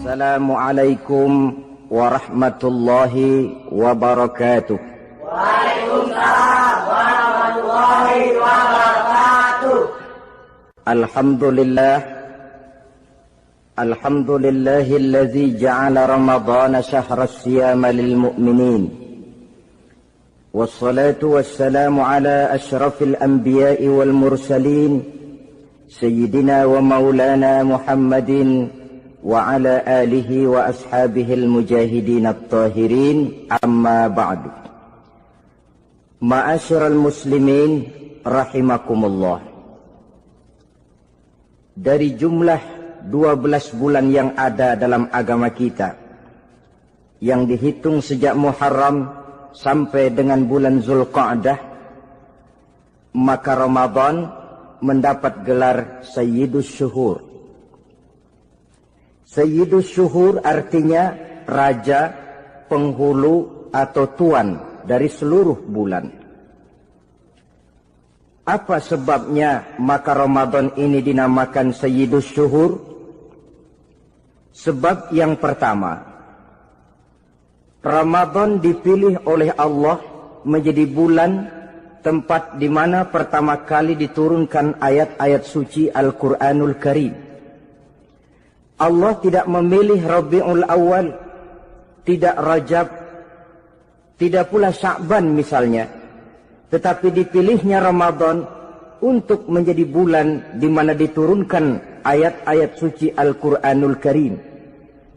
Assalamualaikum warahmatullahi wabarakatuh. Waalaikumsalam warahmatullahi wabarakatuh. Alhamdulillahilladzi ja'ala Ramadhana syahra siyama lil mu'minin. Wassalatu wassalamu ala asyrafil anbiya'i wal mursalin sayyidina wa maulana Muhammadin wa ala alihi wa ashabihil mujahidin at-tahirin, amma ba'du. Ma'asyiral muslimin rahimakumullah. Dari jumlah 12 bulan yang ada dalam agama kita, yang dihitung sejak Muharram sampai dengan bulan Zulqa'dah, maka Ramadan mendapat gelar Sayyidus Syuhur. Sayyidus Syuhur artinya raja, penghulu atau tuan dari seluruh bulan. Apa sebabnya maka Ramadan ini dinamakan Sayyidus Syuhur? Sebab yang pertama, Ramadan dipilih oleh Allah menjadi bulan tempat di mana pertama kali diturunkan ayat-ayat suci Al-Quranul Karim. Allah tidak memilih Rabiul Awal, tidak Rajab, tidak pula Sya'ban misalnya, tetapi dipilihnya Ramadan untuk menjadi bulan di mana diturunkan ayat-ayat suci Al-Quranul Karim.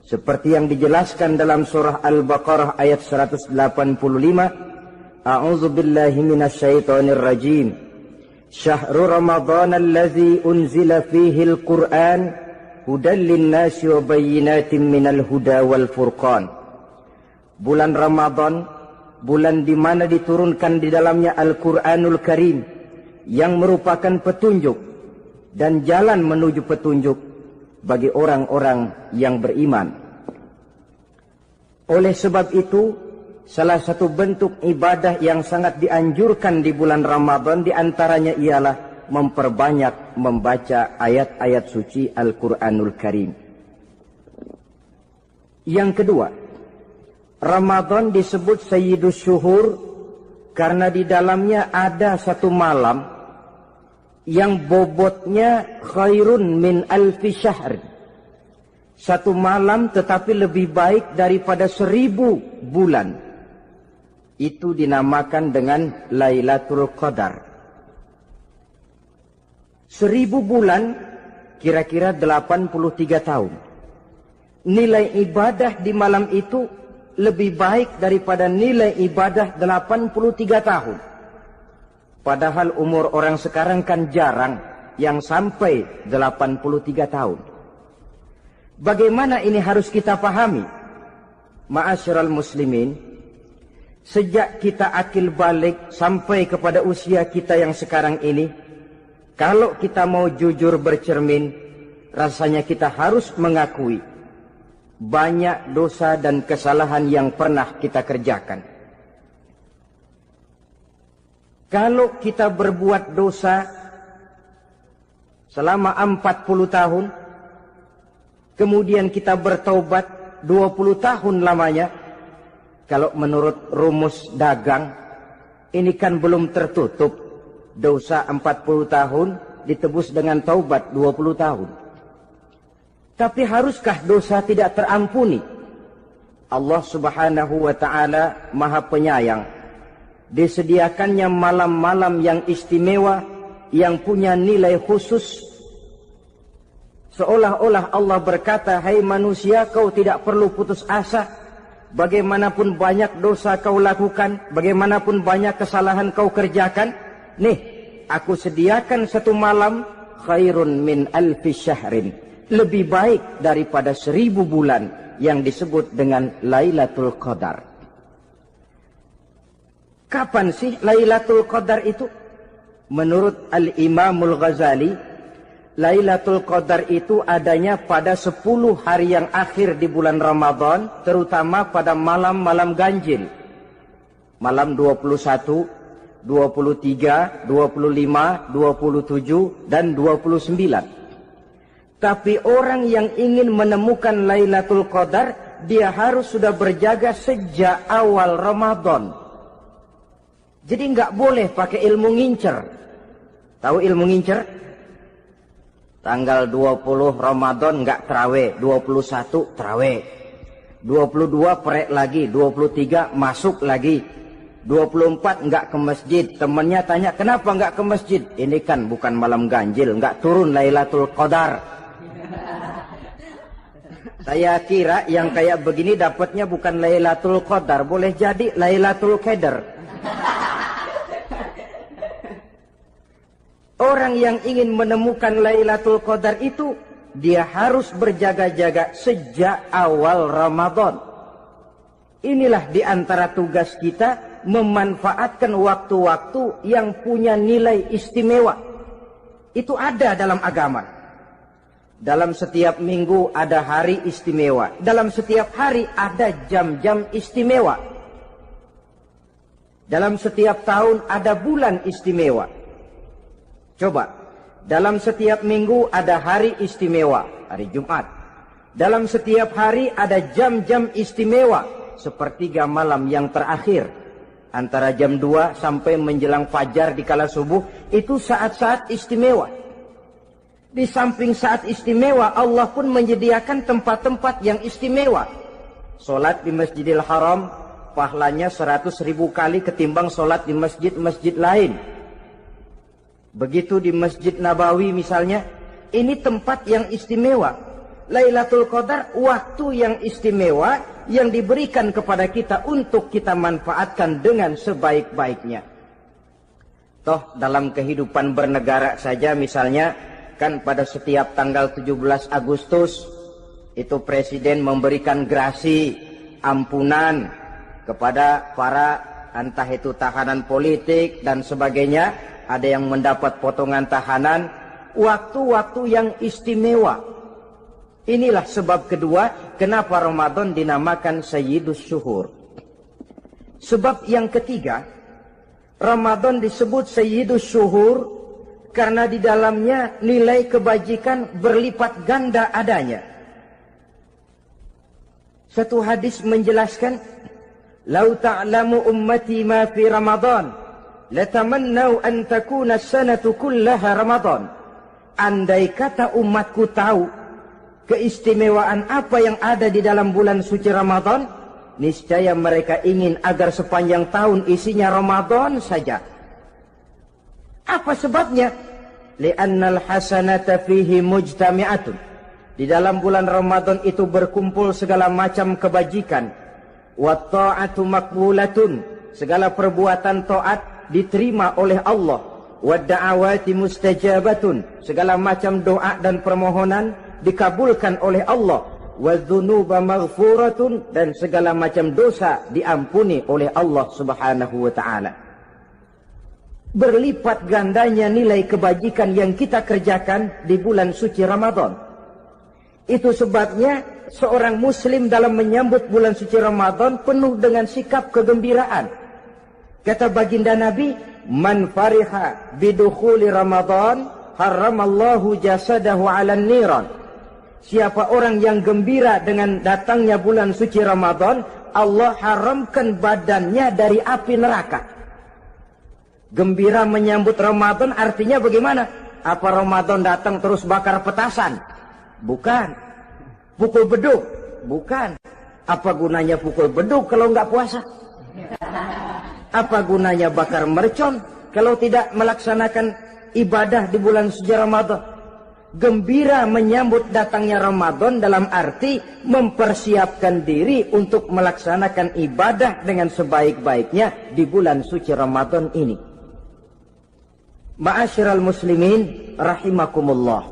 Seperti yang dijelaskan dalam surah Al-Baqarah ayat 185, A'udzu billahi minasyaitonir rajim. Syahrul Ramadan allazi unzila fihi al-Qur'an hudan linnasi wa bayyinatin minal huda wal furqan. Bulan Ramadan, bulan di mana diturunkan di dalamnya Al-Qur'anul Karim yang merupakan petunjuk dan jalan menuju petunjuk bagi orang-orang yang beriman. Oleh sebab itu, salah satu bentuk ibadah yang sangat dianjurkan di bulan Ramadan diantaranya ialah memperbanyak membaca ayat-ayat suci Al-Quranul Karim. Yang kedua, Ramadan disebut Sayyidus Syuhur karena di dalamnya ada satu malam yang bobotnya khairun min alfi syahr. Satu malam tetapi lebih baik daripada 1000 bulan. Itu dinamakan dengan Lailatul Qadar. 1000 bulan kira-kira 83 tahun. Nilai ibadah di malam itu lebih baik daripada nilai ibadah 83 tahun. Padahal umur orang sekarang kan jarang yang sampai 83 tahun. Bagaimana ini harus kita pahami? Ma'asyiral muslimin, sejak kita akil balik sampai kepada usia kita yang sekarang ini, kalau kita mau jujur bercermin, rasanya kita harus mengakui banyak dosa dan kesalahan yang pernah kita kerjakan. Kalau kita berbuat dosa selama 40 tahun, kemudian kita bertaubat 20 tahun lamanya, kalau menurut rumus dagang, ini kan belum tertutup. Dosa 40 tahun ditebus dengan taubat 20 tahun. Tapi haruskah dosa tidak terampuni? Allah Subhanahu wa ta'ala Maha Penyayang. Disediakannya malam-malam yang istimewa, yang punya nilai khusus. Seolah-olah Allah berkata, hai manusia, kau tidak perlu putus asa. Bagaimanapun banyak dosa kau lakukan, bagaimanapun banyak kesalahan kau kerjakan, nih, aku sediakan satu malam khairun min alfi syahrin. Lebih baik daripada 1000 bulan yang disebut dengan Lailatul Qadar. Kapan sih Lailatul Qadar itu? Menurut Al-Imamul Ghazali, Lailatul Qadar itu adanya pada 10 hari yang akhir di bulan Ramadan, terutama pada malam-malam ganjil. Malam 21, 23, 25, 27, dan 29. Tapi orang yang ingin menemukan Lailatul Qadar, dia harus sudah berjaga sejak awal Ramadan. Jadi nggak boleh pakai ilmu ngincer. Tahu ilmu ngincer? Tanggal 20 Ramadan nggak terawih, 21 terawih, 22 perek lagi, 23 masuk lagi, 24 nggak ke masjid. Temannya tanya, kenapa nggak ke masjid? Ini kan bukan malam ganjil, nggak turun Lailatul Qadar. Saya kira yang kayak begini dapatnya bukan Lailatul Qadar, boleh jadi Lailatul Qadar. Orang yang ingin menemukan Lailatul Qadar itu, dia harus berjaga-jaga sejak awal Ramadan. Inilah di antara tugas kita, memanfaatkan waktu-waktu yang punya nilai istimewa. Itu ada dalam agama. Dalam setiap minggu ada hari istimewa. Dalam setiap hari ada jam-jam istimewa. Dalam setiap tahun ada bulan istimewa. Coba, dalam setiap minggu ada hari istimewa, hari Jumat. Dalam setiap hari ada jam-jam istimewa, sepertiga malam yang terakhir. Antara jam 2 sampai menjelang fajar di kala subuh, itu saat-saat istimewa. Di samping saat istimewa, Allah pun menyediakan tempat-tempat yang istimewa. Solat di Masjidil Haram, pahalanya 100.000 kali ketimbang solat di masjid-masjid lain. Begitu di Masjid Nabawi misalnya, ini tempat yang istimewa. Lailatul Qadar waktu yang istimewa yang diberikan kepada kita untuk kita manfaatkan dengan sebaik-baiknya. Toh dalam kehidupan bernegara saja misalnya, kan pada setiap tanggal 17 Agustus itu presiden memberikan grasi ampunan kepada para entah itu tahanan politik dan sebagainya. Ada yang mendapat potongan tahanan, waktu-waktu yang istimewa. Inilah sebab kedua, kenapa Ramadan dinamakan Sayyidus Syuhur. Sebab yang ketiga, Ramadan disebut Sayyidus Syuhur karena di dalamnya nilai kebajikan berlipat ganda adanya. Satu hadis menjelaskan, "Lau ta'lamu ummati ma fi Ramadan, latamannau an takuna as-sanatu kullaha Ramadan." Andai kata umatku tahu keistimewaan apa yang ada di dalam bulan suci Ramadan, niscaya mereka ingin agar sepanjang tahun isinya Ramadan saja. Apa sebabnya? Li'annal hasanata fihi mujtami'atun. Di dalam bulan Ramadan itu berkumpul segala macam kebajikan. Wa ta'atu maqbulatun. Segala perbuatan taat diterima oleh Allah. Wa da'awati mustajabatun. Segala macam doa dan permohonan dikabulkan oleh Allah. Wa dzunuba maghfuratun. Dan segala macam dosa diampuni oleh Allah Subhanahu wa ta'ala. Berlipat gandanya nilai kebajikan yang kita kerjakan di bulan suci Ramadan. Itu sebabnya seorang muslim dalam menyambut bulan suci Ramadan penuh dengan sikap kegembiraan. Kata baginda Nabi, "Man fariha bidukhuli Ramadan, haramallahu jasadahu 'alan niran." Siapa orang yang gembira dengan datangnya bulan suci Ramadan, Allah haramkan badannya dari api neraka. Gembira menyambut Ramadan artinya bagaimana? Apa Ramadan datang terus bakar petasan? Bukan. Pukul beduk? Bukan. Apa gunanya pukul beduk kalau nggak puasa? Apa gunanya bakar mercon kalau tidak melaksanakan ibadah di bulan suci Ramadan? Gembira menyambut datangnya Ramadan dalam arti mempersiapkan diri untuk melaksanakan ibadah dengan sebaik-baiknya di bulan suci Ramadan ini. Ma'asyiral muslimin rahimakumullah.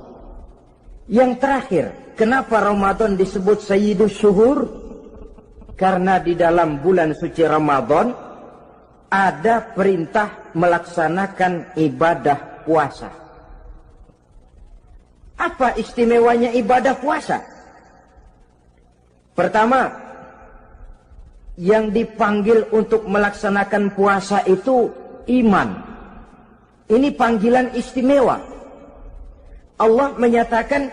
Yang terakhir, kenapa Ramadan disebut Sayyidus Syuhur? Karena di dalam bulan suci Ramadan ada perintah melaksanakan ibadah puasa. Apa istimewanya ibadah puasa? Pertama, yang dipanggil untuk melaksanakan puasa itu iman. Ini panggilan istimewa. Allah menyatakan,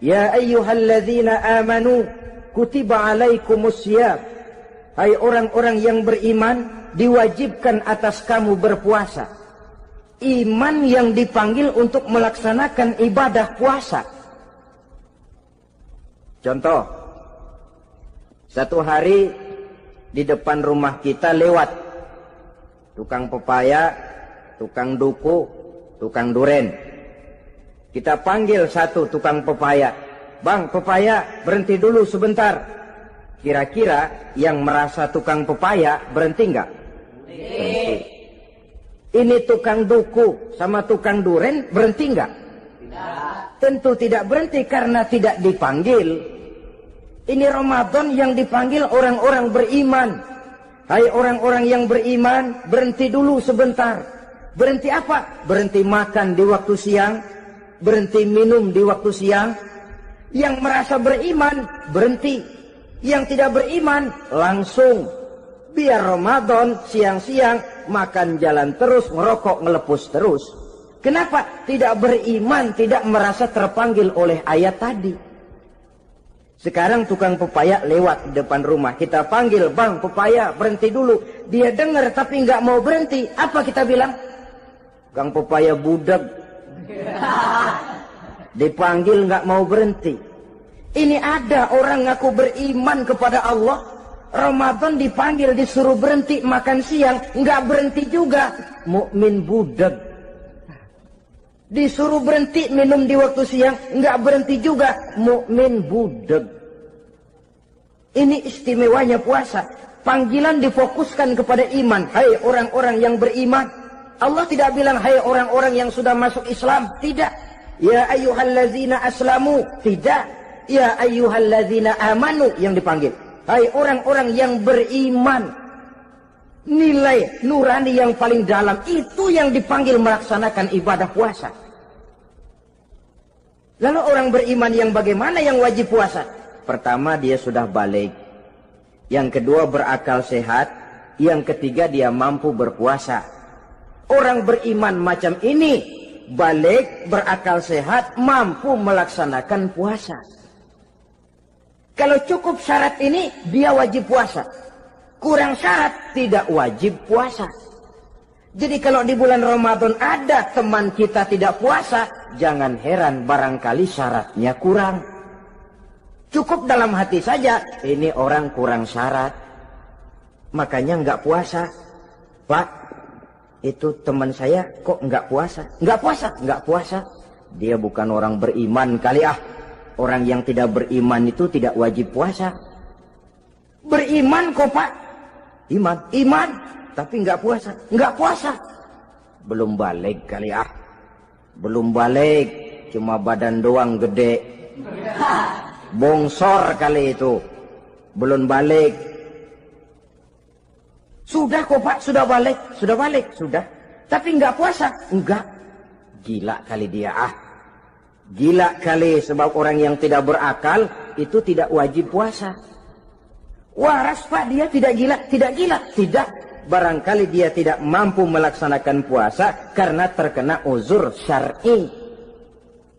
Ya ayyuhalladzina amanu kutiba alaikumusiyam. Hai orang-orang yang beriman, diwajibkan atas kamu berpuasa. Iman yang dipanggil untuk melaksanakan ibadah puasa. Contoh, satu hari di depan rumah kita lewat tukang pepaya, tukang duku, tukang duren. Kita panggil satu tukang pepaya. Bang, pepaya, berhenti dulu sebentar. Kira-kira yang merasa tukang pepaya berhenti enggak? Berhenti. Ini tukang duku sama tukang duren berhenti enggak? Tidak. Tentu tidak berhenti karena tidak dipanggil. Ini Ramadan yang dipanggil orang-orang beriman. Hai orang-orang yang beriman, berhenti dulu sebentar. Berhenti apa? Berhenti makan di waktu siang, berhenti minum di waktu siang. Yang merasa beriman, berhenti. Yang tidak beriman, langsung. Biar Ramadan, siang-siang, makan jalan terus, ngerokok, ngelepus terus. Kenapa? Tidak beriman, tidak merasa terpanggil oleh ayat tadi. Sekarang tukang pepaya lewat di depan rumah. Kita panggil, bang pepaya berhenti dulu. Dia dengar tapi nggak mau berhenti. Apa kita bilang? Tukang pepaya budak. Dipanggil nggak mau berhenti. Ini ada orang ngaku beriman kepada Allah. Ramadan dipanggil disuruh berhenti makan siang, nggak berhenti juga. Mukmin budak. Disuruh berhenti minum di waktu siang, nggak berhenti juga. Mukmin budak. Ini istimewanya puasa. Panggilan difokuskan kepada iman. Hai orang-orang yang beriman. Allah tidak bilang hai orang-orang yang sudah masuk Islam. Tidak. Ya ayyuhallazina aslamu. Tidak. Ya ayyuhallazina amanu yang dipanggil. Hai orang-orang yang beriman. Nilai nurani yang paling dalam itu yang dipanggil melaksanakan ibadah puasa. Lalu orang beriman yang bagaimana yang wajib puasa? Pertama, dia sudah balik. Yang kedua, berakal sehat. Yang ketiga, dia mampu berpuasa. Orang beriman macam ini, balik, berakal sehat, mampu melaksanakan puasa. Kalau cukup syarat ini, dia wajib puasa. Kurang syarat, tidak wajib puasa. Jadi kalau di bulan Ramadan ada teman kita tidak puasa, jangan heran barangkali syaratnya kurang. Cukup dalam hati saja, ini orang kurang syarat. Makanya nggak puasa. Pak, itu teman saya kok nggak puasa? Nggak puasa, nggak puasa. Dia bukan orang beriman kali ah. Orang yang tidak beriman itu tidak wajib puasa. Beriman kok Pak? Iman, tapi nggak puasa. Nggak puasa. Belum balik kali ah. Belum balik, cuma badan doang gede. Bongsor kali itu. Belum balik. Sudah kok Pak, sudah balik. Sudah balik, sudah. Tapi nggak puasa. Enggak. Gila kali dia ah. Gila kali, sebab orang yang tidak berakal itu tidak wajib puasa. Waras Pak, dia tidak gila. Tidak gila, tidak. Barangkali dia tidak mampu melaksanakan puasa karena terkena uzur syar'i.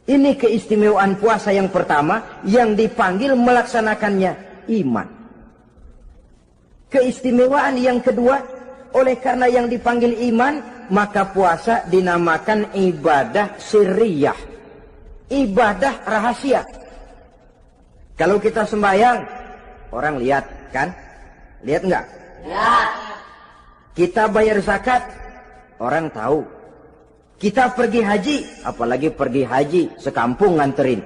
Ini keistimewaan puasa yang pertama yang dipanggil melaksanakannya iman. Keistimewaan yang kedua, oleh karena yang dipanggil iman, maka puasa dinamakan ibadah sirriyah. Ibadah rahasia. Kalau kita sembahyang, orang lihat kan? Lihat enggak? Lihat. Kita bayar zakat, orang tahu. Kita pergi haji, apalagi pergi haji, sekampung nganterin.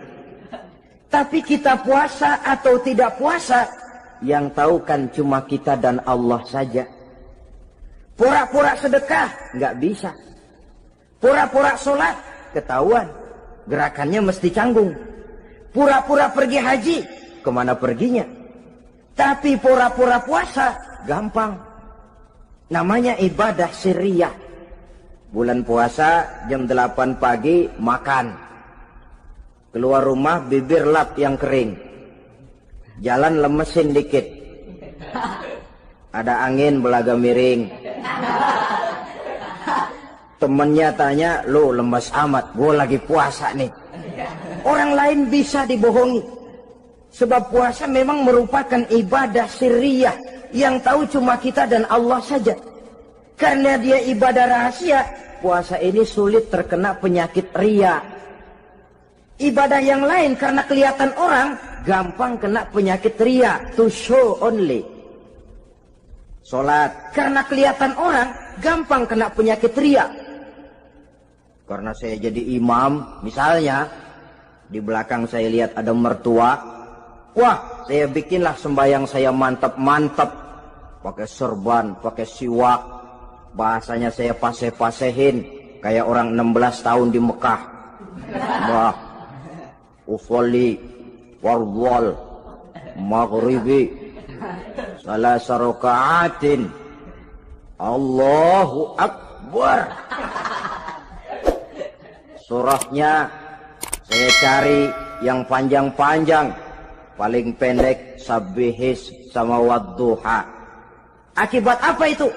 Tapi kita puasa atau tidak puasa, yang tahu kan cuma kita dan Allah saja. Pura-pura sedekah, nggak bisa. Pura-pura sholat, ketahuan. Gerakannya mesti canggung. Pura-pura pergi haji, kemana perginya? Tapi pura-pura puasa, gampang. Namanya ibadah sirriyah. Bulan puasa, jam 8 pagi, makan. Keluar rumah, bibir lap yang kering. Jalan lemesin dikit. Ada angin, belaga miring. Temennya tanya, lu lemes amat, gue lagi puasa nih. Orang lain bisa dibohongi. Sebab puasa memang merupakan ibadah sirriyah yang tahu cuma kita dan Allah saja. Karena dia ibadah rahasia, puasa ini sulit terkena penyakit riya. Ibadah yang lain karena kelihatan orang, gampang kena penyakit riya, to show only. Salat karena kelihatan orang, gampang kena penyakit riya. Karena saya jadi imam, misalnya, di belakang saya lihat ada mertua, wah, saya bikinlah sembahyang saya mantap-mantap, pakai serban, pakai siwak, bahasanya saya paseh-pasehin, kayak orang 16 tahun di Mekah. Wah, usolli warwal maghribi salasa raka'atin Allahu Akbar. Surahnya saya cari yang panjang-panjang, paling pendek Sabbihis sama Wadduha. Akibat apa itu?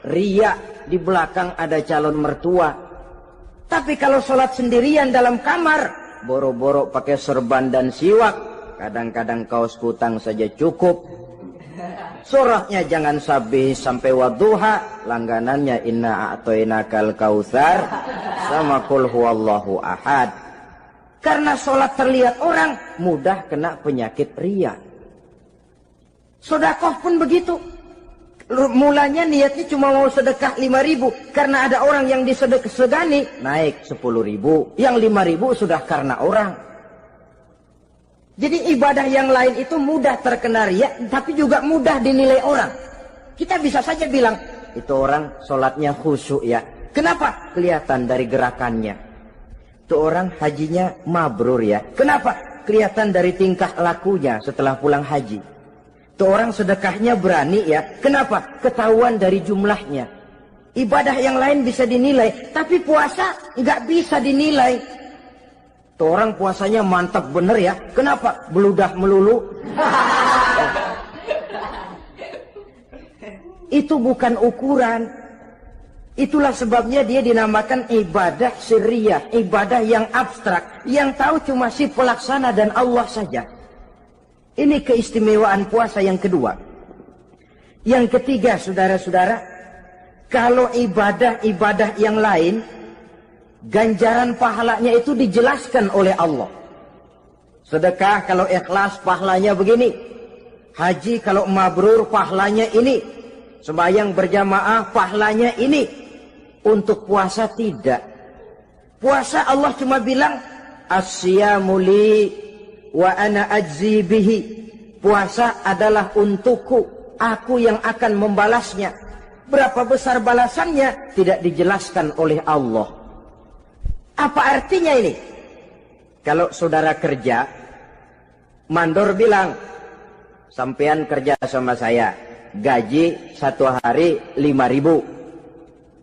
Riya, di belakang ada calon mertua. Tapi kalau sholat sendirian dalam kamar, boro-boro pakai serban dan siwak, kadang-kadang kaos kutang saja cukup. Surahnya jangan Sabbihis sampai Wadduha, langganannya Inna A'toinakal Kautsar sama Qul Huwallahu Ahad. Karena sholat terlihat orang, mudah kena penyakit riya. Sedekah pun begitu. Mulanya niatnya cuma mau sedekah 5.000, karena ada orang yang disedekahani naik 10.000, yang 5.000 sudah karena orang. Jadi ibadah yang lain itu mudah terkena riya, tapi juga mudah dinilai orang. Kita bisa saja bilang, itu orang sholatnya khusyuk ya. Kenapa? Kelihatan dari gerakannya. Itu orang hajinya mabrur ya. Kenapa? Kelihatan dari tingkah lakunya setelah pulang haji. Itu orang sedekahnya berani ya. Kenapa? Ketahuan dari jumlahnya. Ibadah yang lain bisa dinilai, tapi puasa nggak bisa dinilai. Itu orang puasanya mantap bener ya. Kenapa? Beludah melulu. Itu bukan ukuran. Itulah sebabnya dia dinamakan ibadah sirriyah, ibadah yang abstrak, yang tahu cuma si pelaksana dan Allah saja. Ini keistimewaan puasa yang kedua. Yang ketiga, saudara-saudara, kalau ibadah-ibadah yang lain, ganjaran pahalanya itu dijelaskan oleh Allah. Sedekah kalau ikhlas pahalanya begini. Haji kalau mabrur pahalanya ini. Sembahyang berjamaah pahalanya ini. Untuk puasa tidak. Puasa Allah cuma bilang as-siyamu li wa ana ajzi bihi. Puasa adalah untukku, aku yang akan membalasnya. Berapa besar balasannya tidak dijelaskan oleh Allah. Apa artinya ini? Kalau saudara kerja, mandor bilang, sampean kerja sama saya, gaji satu hari 5.000.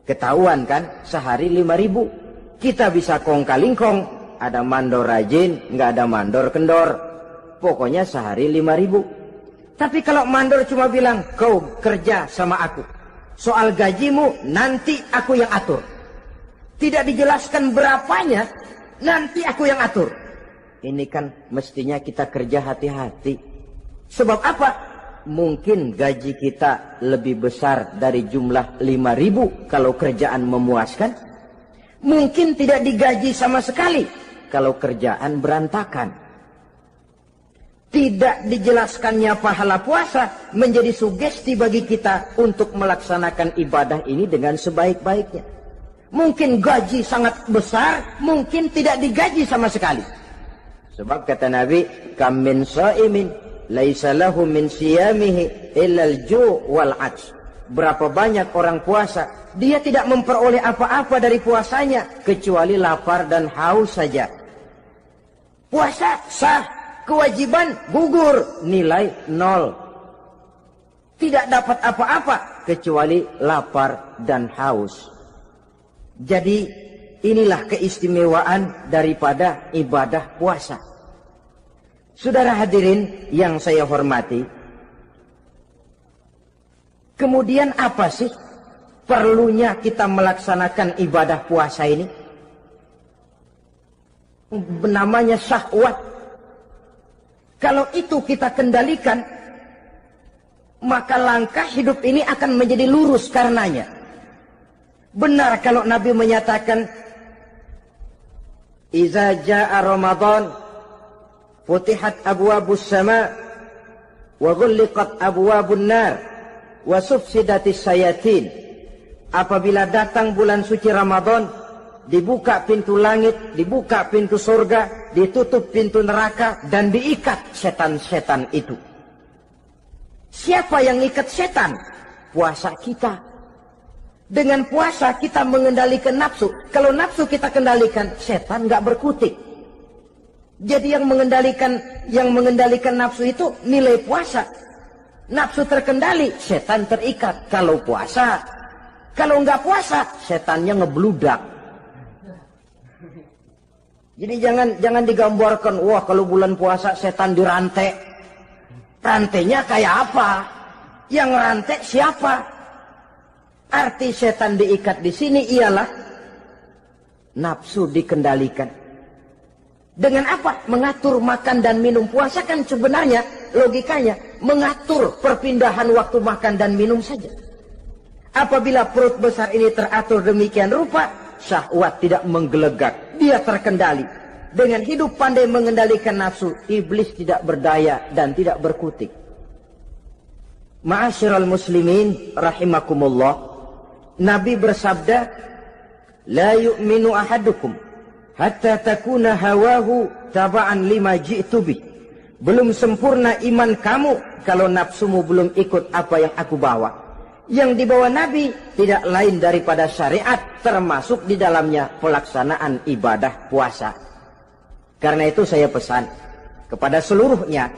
Ketahuan kan, sehari 5.000. Kita bisa kong kaling kong, ada mandor rajin, nggak ada mandor kendor. Pokoknya sehari 5.000. Tapi kalau mandor cuma bilang, kau kerja sama aku, soal gajimu nanti aku yang atur. Tidak dijelaskan berapanya, nanti aku yang atur. Ini kan mestinya kita kerja hati-hati. Sebab apa? Mungkin gaji kita lebih besar dari jumlah 5.000 kalau kerjaan memuaskan. Mungkin tidak digaji sama sekali kalau kerjaan berantakan. Tidak dijelaskannya pahala puasa menjadi sugesti bagi kita untuk melaksanakan ibadah ini dengan sebaik-baiknya. Mungkin gaji sangat besar, mungkin tidak digaji sama sekali. Sebab kata Nabi, kam min shaimin laisa lahu min siyamihi illa al-ju' wal 'atsh. Berapa banyak orang puasa, dia tidak memperoleh apa-apa dari puasanya kecuali lapar dan haus saja. Puasa sah, kewajiban gugur, nilai 0. Tidak dapat apa-apa kecuali lapar dan haus. Jadi inilah keistimewaan daripada ibadah puasa. Saudara hadirin yang saya hormati, kemudian apa sih perlunya kita melaksanakan ibadah puasa ini? namanya syahwat. Kalau itu kita kendalikan, maka langkah hidup ini akan menjadi lurus karenanya. Benar kalau Nabi menyatakan, "Iza jaa Ramadan, futihat abwabus sama, wa ghulliqat abwabun nar, wa sufsidatis sayatin." Apabila datang bulan suci Ramadan, dibuka pintu langit, dibuka pintu surga, ditutup pintu neraka, dan diikat setan-setan itu. Siapa yang ikat setan? Puasa kita. Dengan puasa kita mengendalikan nafsu. Kalau nafsu kita kendalikan, setan nggak berkutik. Jadi yang mengendalikan nafsu itu nilai puasa. Nafsu terkendali, setan terikat. Kalau puasa, kalau nggak puasa, setannya ngebludak. Jadi jangan digambarkan, wah kalau bulan puasa setan dirantai. Rantainya kayak apa? Yang rantai siapa? Arti setan diikat di sini ialah nafsu dikendalikan. Dengan apa? Mengatur makan dan minum. Puasa kan sebenarnya logikanya mengatur perpindahan waktu makan dan minum saja. Apabila perut besar ini teratur demikian rupa, syahwat tidak menggelegak, dia terkendali. Dengan hidup pandai mengendalikan nafsu, iblis tidak berdaya dan tidak berkutik. Ma'asyiral muslimin rahimakumullah, Nabi bersabda, "La yu'minu ahadukum hatta takuna hawahu taba'an lima ji'tu bih." Belum sempurna iman kamu kalau nafsumu belum ikut apa yang aku bawa. Yang dibawa Nabi tidak lain daripada syariat, termasuk di dalamnya pelaksanaan ibadah puasa. Karena itu saya pesan kepada seluruhnya,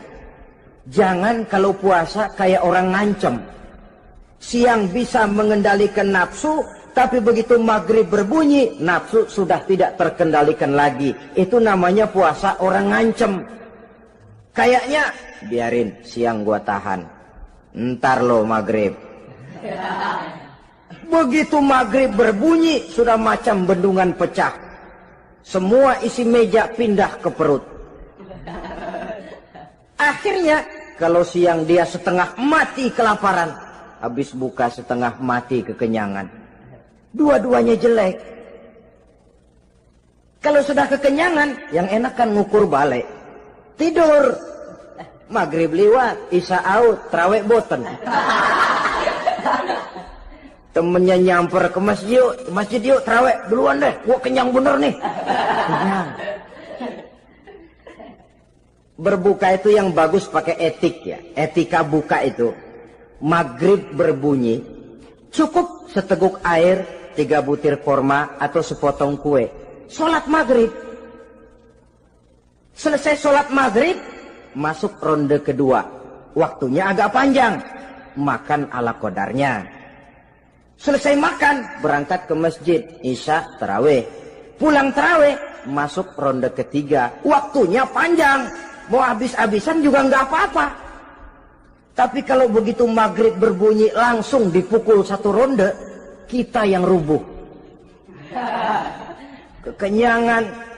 jangan kalau puasa kayak orang ngancem. Siang bisa mengendalikan nafsu, tapi begitu maghrib berbunyi, nafsu sudah tidak terkendalikan lagi. Itu namanya puasa orang ngancem. Kayaknya, biarin siang gua tahan, ntar lo maghrib. Begitu maghrib berbunyi, sudah macam bendungan pecah. Semua isi meja pindah ke perut. Akhirnya, kalau siang dia setengah mati kelaparan, habis buka setengah mati kekenyangan. Dua-duanya jelek. Kalau sudah kekenyangan, yang enak kan ngukur balik. Tidur. Maghrib liwat, isya out, trawek boten. Temennya nyamper ke masjid yuk, trawek duluan deh, gua kenyang bener nih. Kenyang. Berbuka itu yang bagus pakai etik ya. Etika buka itu, maghrib berbunyi, cukup seteguk air, 3 butir korma atau sepotong kue. Sholat maghrib. Selesai sholat maghrib, masuk ronde kedua. Waktunya agak panjang, makan ala qadarnya. Selesai makan, berangkat ke masjid, isya, tarawih. Pulang tarawih, masuk ronde ketiga. Waktunya panjang, mau habis-habisan juga nggak apa-apa. Tapi kalau begitu maghrib berbunyi langsung dipukul 1 ronde, kita yang rubuh. Kekenyangan.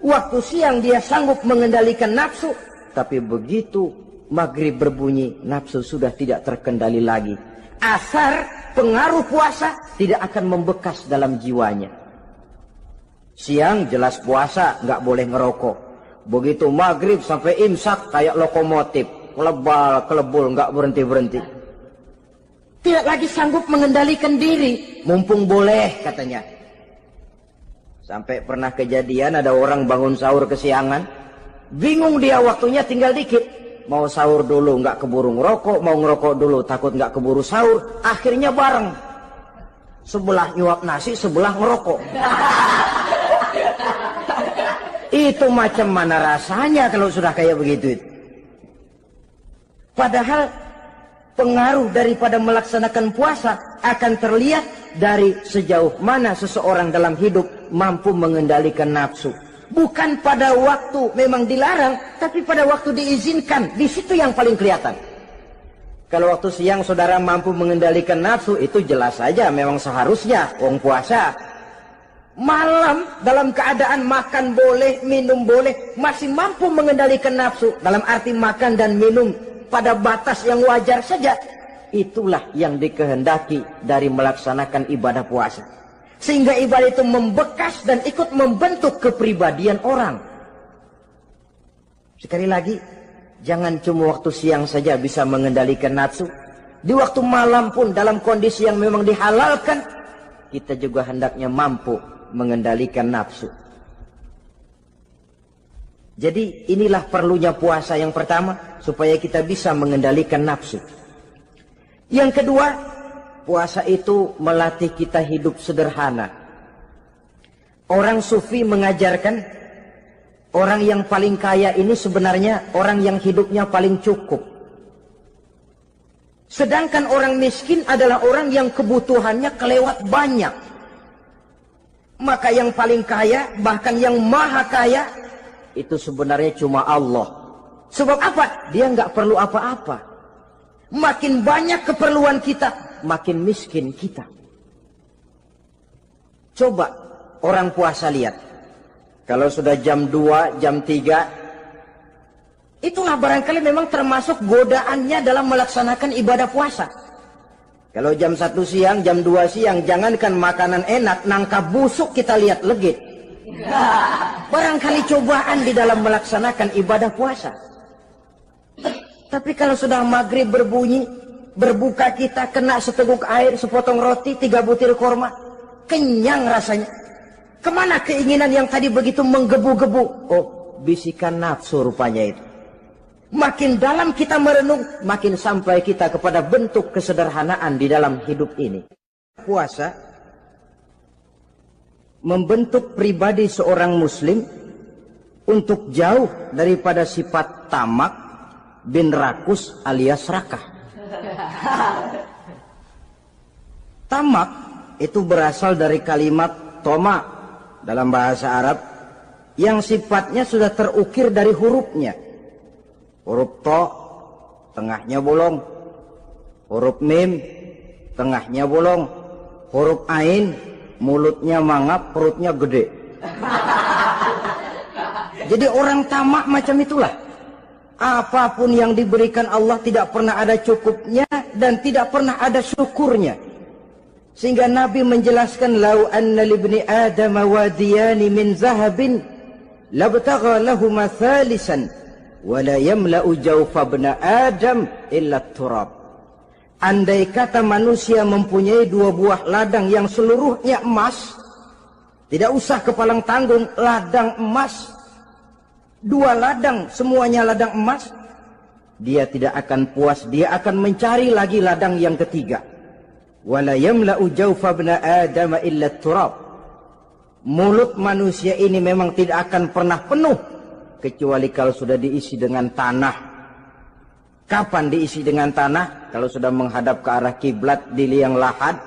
Waktu siang dia sanggup mengendalikan nafsu, tapi begitu maghrib berbunyi, nafsu sudah tidak terkendali lagi. Asar pengaruh puasa tidak akan membekas dalam jiwanya. Siang jelas puasa, nggak boleh ngerokok. Begitu maghrib sampai imsak kayak lokomotif, kelebul, nggak berhenti-berhenti. Tidak lagi sanggup mengendalikan diri, mumpung boleh katanya. Sampai pernah kejadian ada orang bangun sahur kesiangan, bingung dia waktunya tinggal dikit. Mau sahur dulu nggak keburu ngerokok, mau ngerokok dulu takut nggak keburu sahur, akhirnya bareng. Sebelah nyuap nasi, sebelah ngerokok. Itu macam mana rasanya kalau sudah kayak begitu? Padahal pengaruh daripada melaksanakan puasa akan terlihat dari sejauh mana seseorang dalam hidup mampu mengendalikan nafsu. Bukan pada waktu memang dilarang, tapi pada waktu diizinkan. Di situ yang paling kelihatan. Kalau waktu siang saudara mampu mengendalikan nafsu, itu jelas saja memang seharusnya orang puasa. Malam dalam keadaan makan boleh, minum boleh, masih mampu mengendalikan nafsu. Dalam arti makan dan minum pada batas yang wajar saja. Itulah yang dikehendaki dari melaksanakan ibadah puasa. Sehingga ibadah itu membekas dan ikut membentuk kepribadian orang. Sekali lagi, jangan cuma waktu siang saja bisa mengendalikan nafsu. Di waktu malam pun dalam kondisi yang memang dihalalkan, kita juga hendaknya mampu mengendalikan nafsu. Jadi inilah perlunya puasa yang pertama, supaya kita bisa mengendalikan nafsu. Yang kedua, puasa itu melatih kita hidup sederhana. Orang sufi mengajarkan, orang yang paling kaya ini sebenarnya orang yang hidupnya paling cukup. Sedangkan orang miskin adalah orang yang kebutuhannya kelewat banyak. Maka yang paling kaya, bahkan yang maha kaya, itu sebenarnya cuma Allah. Sebab apa? Dia nggak perlu apa-apa. Makin banyak keperluan kita, makin miskin kita. Coba orang puasa lihat. Kalau sudah jam 2, jam 3, itulah barangkali memang termasuk godaannya dalam melaksanakan ibadah puasa. Kalau jam 1 siang, jam 2 siang, jangankan makanan enak, nangka busuk kita lihat legit. Barangkali cobaan di dalam melaksanakan ibadah puasa. Tapi kalau sudah maghrib berbunyi, berbuka kita kena seteguk air, sepotong roti, 3 butir korma, kenyang rasanya. Kemana keinginan yang tadi begitu menggebu-gebu? Oh, bisikan nafsu rupanya itu. Makin dalam kita merenung, makin sampai kita kepada bentuk kesederhanaan di dalam hidup ini. Puasa membentuk pribadi seorang muslim untuk jauh daripada sifat tamak bin rakus alias rakah. Tamak itu berasal dari kalimat toma dalam bahasa Arab yang sifatnya sudah terukir dari hurufnya. Huruf to, tengahnya bolong. Huruf mim, tengahnya bolong. Huruf ain, mulutnya mangap, perutnya gede. Jadi orang tamak macam itulah. Apapun yang diberikan Allah tidak pernah ada cukupnya dan tidak pernah ada syukurnya. Sehingga Nabi menjelaskan, lau anna libni Adam wadiyani min zahabin labtagha lahuma thalisan wala yamla'u jawfa bna Adam illa turab. Andai kata manusia mempunyai 2 buah ladang yang seluruhnya emas, tidak usah kepalang tanggung, ladang emas, 2 ladang semuanya ladang emas, dia tidak akan puas, dia akan mencari lagi ladang yang ketiga. Wala yamla'u jawfa bna Adam illa turab. Mulut manusia ini memang tidak akan pernah penuh kecuali kalau sudah diisi dengan tanah. Kapan diisi dengan tanah? Kalau sudah menghadap ke arah kiblat di liang lahat,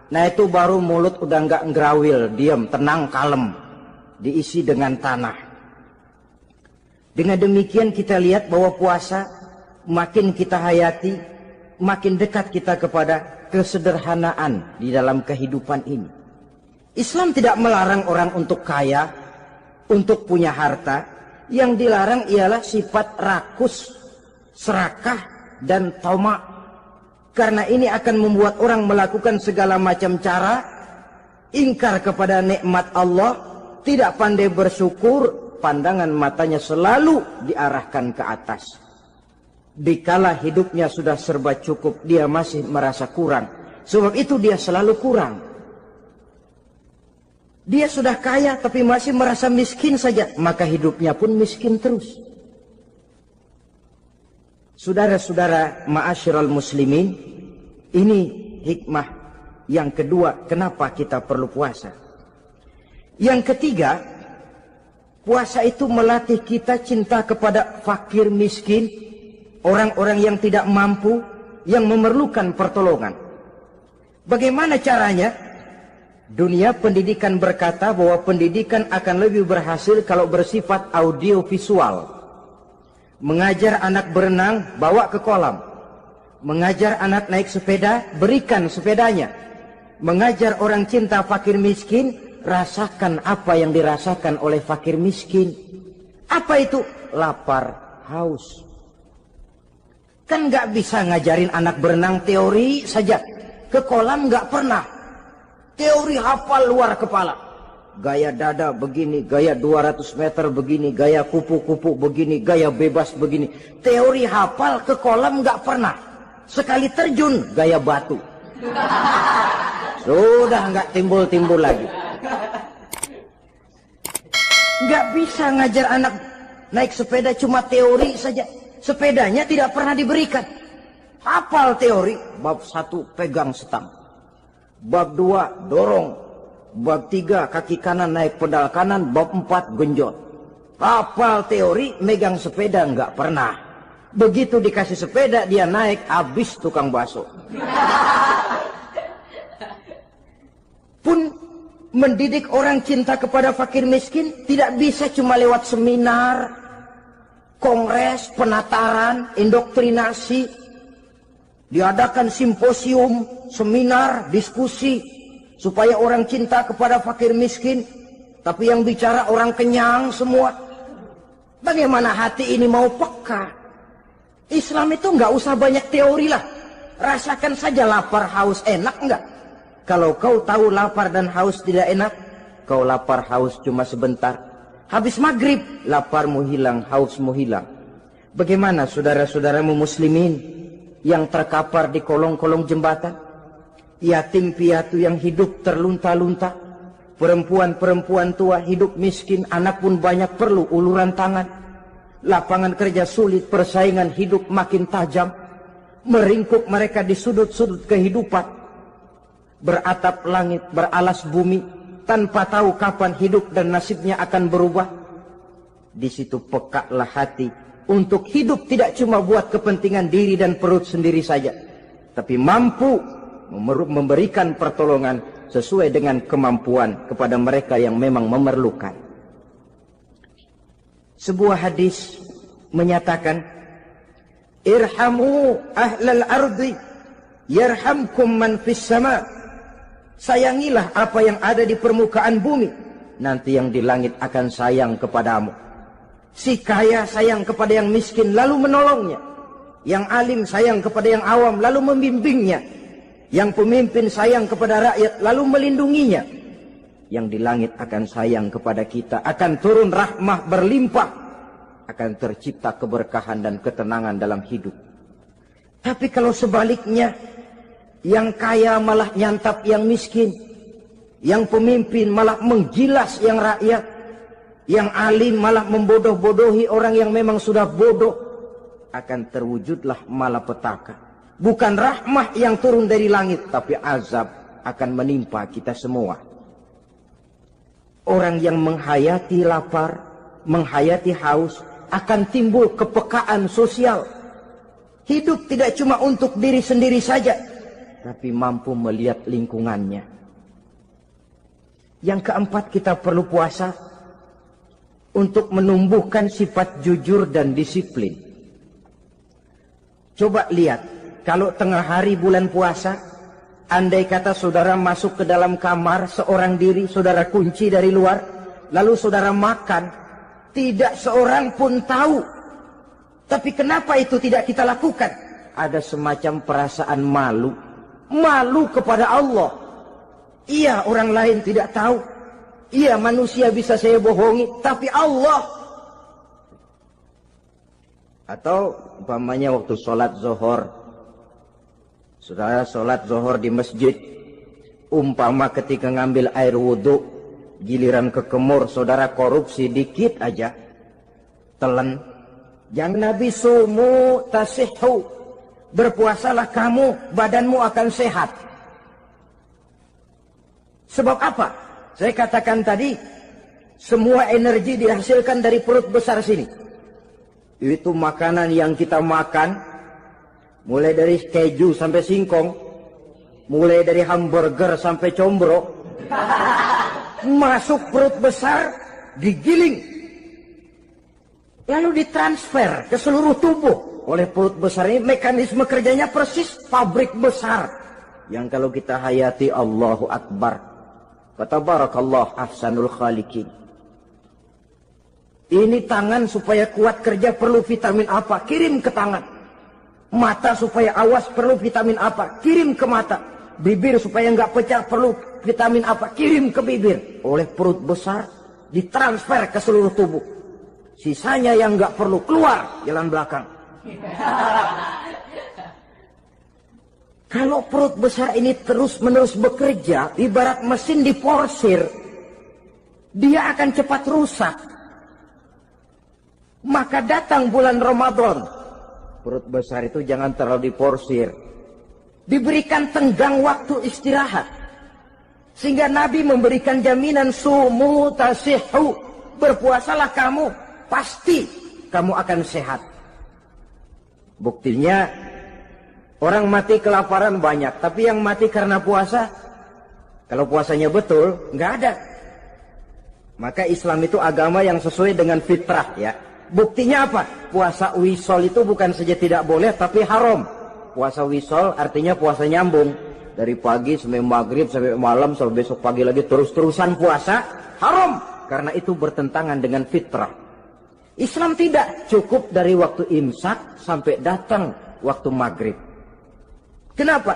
nah itu baru mulut udah nggak ngerawil, diam, tenang, kalem, diisi dengan tanah. Dengan demikian kita lihat bahwa puasa makin kita hayati, makin dekat kita kepada kesederhanaan di dalam kehidupan ini. Islam tidak melarang orang untuk kaya, untuk punya harta. Yang dilarang ialah sifat rakus, serakah, dan tamak. Karena ini akan membuat orang melakukan segala macam cara, ingkar kepada nikmat Allah, tidak pandai bersyukur, pandangan matanya selalu diarahkan ke atas. Dikala hidupnya sudah serba cukup, dia masih merasa kurang. Sebab itu dia selalu kurang. Dia sudah kaya tapi masih merasa miskin saja, maka hidupnya pun miskin terus. Saudara-saudara ma'asyiral muslimin, ini hikmah yang kedua kenapa kita perlu puasa. Yang ketiga, puasa itu melatih kita cinta kepada fakir miskin, orang-orang yang tidak mampu, yang memerlukan pertolongan. Bagaimana caranya? Dunia pendidikan berkata bahwa pendidikan akan lebih berhasil kalau bersifat audiovisual. Mengajar anak berenang, bawa ke kolam. Mengajar anak naik sepeda, berikan sepedanya. Mengajar orang cinta fakir miskin, rasakan apa yang dirasakan oleh fakir miskin. Apa itu? Lapar, haus. Kan nggak bisa ngajarin anak berenang teori saja. Ke kolam nggak pernah. Teori hafal luar kepala. Gaya dada begini, gaya 200 meter begini, gaya kupu-kupu begini, gaya bebas begini. Teori hafal, ke kolam nggak pernah. Sekali terjun, gaya batu. Sudah nggak timbul-timbul lagi. Nggak bisa ngajar anak naik sepeda cuma teori saja. Sepedanya tidak pernah diberikan. Hafal teori, bab 1 pegang setang. Bab 2 dorong. Bab 3 kaki kanan naik pedal kanan. Bab 4 genjot. Hafal teori, megang sepeda nggak pernah. Begitu dikasih sepeda dia naik, habis tukang bakso. Pun mendidik orang cinta kepada fakir miskin tidak bisa cuma lewat seminar, kongres, penataran, indoktrinasi. Diadakan simposium, seminar, diskusi supaya orang cinta kepada fakir miskin, tapi yang bicara orang kenyang semua. Bagaimana hati ini mau peka? Islam itu nggak usah banyak teori lah. Rasakan saja lapar, haus, enak nggak? Kalau kau tahu lapar dan haus tidak enak, kau lapar haus cuma sebentar. Habis maghrib, laparmu hilang, hausmu hilang. Bagaimana saudara-saudaramu muslimin yang terkapar di kolong-kolong jembatan? Yatim piatu yang hidup terlunta-lunta. Perempuan-perempuan tua hidup miskin, anak pun banyak perlu uluran tangan. Lapangan kerja sulit, persaingan hidup makin tajam. Meringkuk mereka di sudut-sudut kehidupan. Beratap langit, beralas bumi, tanpa tahu kapan hidup dan nasibnya akan berubah. Di situ pekaklah hati untuk hidup tidak cuma buat kepentingan diri dan perut sendiri saja, tapi mampu memberikan pertolongan sesuai dengan kemampuan kepada mereka yang memang memerlukan. Sebuah hadis menyatakan, irhamu ahlal ardi yarhamkum man fis sama. Sayangilah apa yang ada di permukaan bumi, nanti yang di langit akan sayang kepadamu. Si kaya sayang kepada yang miskin lalu menolongnya. Yang alim sayang kepada yang awam lalu membimbingnya. Yang pemimpin sayang kepada rakyat lalu melindunginya. Yang di langit akan sayang kepada kita, akan turun rahmah berlimpah, akan tercipta keberkahan dan ketenangan dalam hidup. Tapi kalau sebaliknya, yang kaya malah nyantap yang miskin, yang pemimpin malah menggilas yang rakyat, yang alim malah membodoh-bodohi orang yang memang sudah bodoh, akan terwujudlah malapetaka. Bukan rahmah yang turun dari langit, tapi azab akan menimpa kita semua. Orang yang menghayati lapar, menghayati haus, akan timbul kepekaan sosial. Hidup tidak cuma untuk diri sendiri saja, tapi mampu melihat lingkungannya. Yang keempat, kita perlu puasa untuk menumbuhkan sifat jujur dan disiplin. Coba lihat, kalau tengah hari bulan puasa, andai kata saudara masuk ke dalam kamar seorang diri, saudara kunci dari luar, lalu saudara makan, tidak seorang pun tahu. Tapi kenapa itu tidak kita lakukan? Ada semacam perasaan malu. Malu kepada Allah. Iya, orang lain tidak tahu. Iya, manusia bisa saya bohongi, tapi Allah. Atau umpamanya waktu sholat zuhur, saudara sholat zuhur di masjid, umpama ketika ngambil air wudhu, giliran ke kemur, saudara korupsi dikit aja, telan. Yang Nabi sumu tasihhu, berpuasalah kamu, badanmu akan sehat. Sebab apa? Saya katakan tadi, semua energi dihasilkan dari perut besar sini. Itu makanan yang kita makan, mulai dari keju sampai singkong, mulai dari hamburger sampai combro, masuk perut besar, digiling, lalu ditransfer ke seluruh tubuh oleh perut besar ini. Mekanisme kerjanya persis pabrik besar yang kalau kita hayati, Allahu Akbar, Fatabarakallah ahsanul khaliqin. Ini tangan supaya kuat kerja perlu vitamin apa? Kirim ke tangan. Mata supaya awas perlu vitamin apa? Kirim ke mata. Bibir supaya nggak pecah perlu vitamin apa? Kirim ke bibir. Oleh perut besar ditransfer ke seluruh tubuh. Sisanya yang nggak perlu keluar jalan belakang. Kalau perut besar ini terus-menerus bekerja, ibarat mesin diporsir, dia akan cepat rusak. Maka datang bulan Ramadan, perut besar itu jangan terlalu diporsir. Diberikan tenggang waktu istirahat. Sehingga Nabi memberikan jaminan sumu tasihhu. Berpuasalah kamu, pasti kamu akan sehat. Buktinya, orang mati kelaparan banyak, tapi yang mati karena puasa, kalau puasanya betul, nggak ada. Maka Islam itu agama yang sesuai dengan fitrah ya. Buktinya apa? Puasa wisol itu bukan saja tidak boleh, tapi haram. Puasa wisol artinya puasa nyambung. Dari pagi sampai maghrib, sampai malam, sampai besok pagi lagi terus-terusan puasa, haram. Karena itu bertentangan dengan fitrah. Islam tidak cukup dari waktu imsak sampai datang waktu maghrib. Kenapa?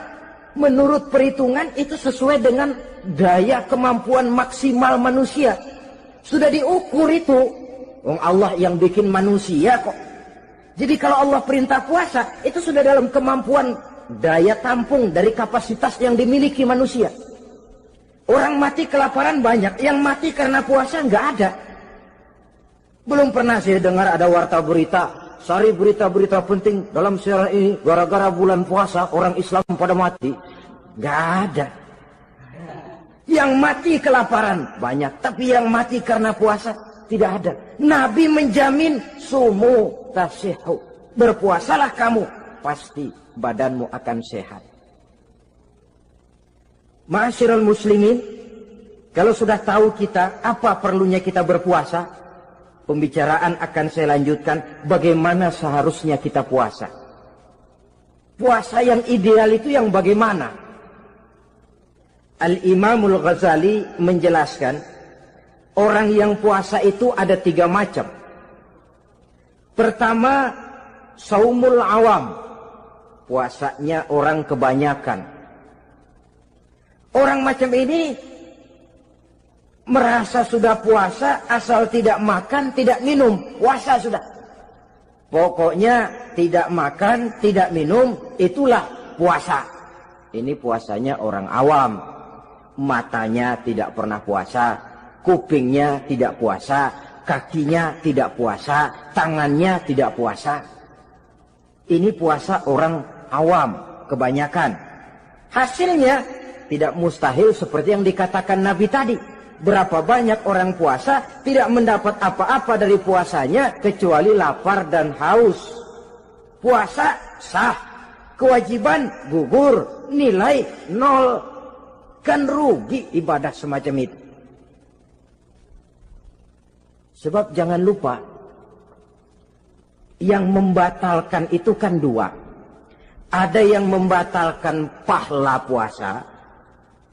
Menurut perhitungan itu sesuai dengan daya kemampuan maksimal manusia. Sudah diukur itu. Allah yang bikin manusia kok. Jadi kalau Allah perintah puasa, itu sudah dalam kemampuan daya tampung dari kapasitas yang dimiliki manusia. Orang mati kelaparan banyak, yang mati karena puasa nggak ada. Belum pernah saya dengar ada warta berita, sari berita-berita penting dalam siaran ini, gara-gara bulan puasa orang Islam pada mati. Nggak ada. Yang mati kelaparan banyak, tapi yang mati karena puasa tidak ada. Nabi menjamin sumu tasihhu. Berpuasalah kamu, pasti badanmu akan sehat. Ma'asyiral muslimin, kalau sudah tahu kita apa perlunya kita berpuasa, pembicaraan akan saya lanjutkan bagaimana seharusnya kita puasa. Puasa yang ideal itu yang bagaimana? Al-Imamul Ghazali menjelaskan, orang yang puasa itu ada 3 macam. Pertama, saumul awam. Puasanya orang kebanyakan. Orang macam ini merasa sudah puasa asal tidak makan, tidak minum. Puasa sudah. Pokoknya tidak makan, tidak minum, itulah puasa. Ini puasanya orang awam. Matanya tidak pernah puasa. Kupingnya tidak puasa, kakinya tidak puasa, tangannya tidak puasa. Ini puasa orang awam, kebanyakan. Hasilnya tidak mustahil seperti yang dikatakan Nabi tadi. Berapa banyak orang puasa tidak mendapat apa-apa dari puasanya kecuali lapar dan haus. Puasa sah, kewajiban gugur, nilai 0. Kan rugi ibadah semacam itu. Sebab jangan lupa, yang membatalkan itu kan 2. Ada yang membatalkan pahala puasa,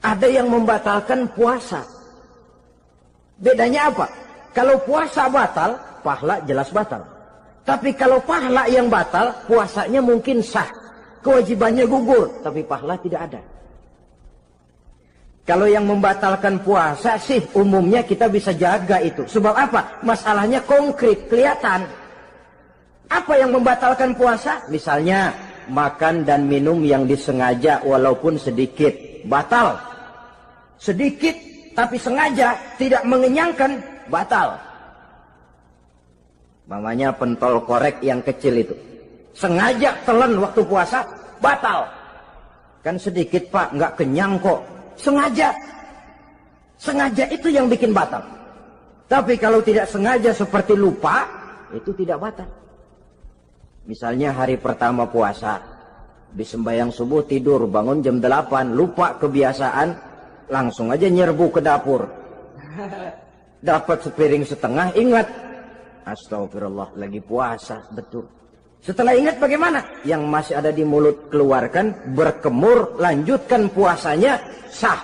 ada yang membatalkan puasa. Bedanya apa? Kalau puasa batal, pahala jelas batal. Tapi kalau pahala yang batal, puasanya mungkin sah. Kewajibannya gugur, tapi pahala tidak ada. Kalau yang membatalkan puasa sih umumnya kita bisa jaga itu. Sebab apa? Masalahnya konkret, kelihatan. Apa yang membatalkan puasa? Misalnya makan dan minum yang disengaja walaupun sedikit. Batal. Sedikit tapi sengaja tidak mengenyangkan, batal. Mamanya pentol korek yang kecil itu. Sengaja telan waktu puasa, batal. Kan sedikit pak, nggak kenyang kok. Sengaja. Sengaja itu yang bikin batal. Tapi kalau tidak sengaja seperti lupa, itu tidak batal. Misalnya hari pertama puasa, di sembahyang subuh tidur, bangun jam 8, lupa kebiasaan, langsung aja nyerbu ke dapur. Dapat sepiring setengah, ingat. Astagfirullah, lagi puasa, betul. Setelah ingat bagaimana? Yang masih ada di mulut keluarkan, berkemur, lanjutkan puasanya, sah.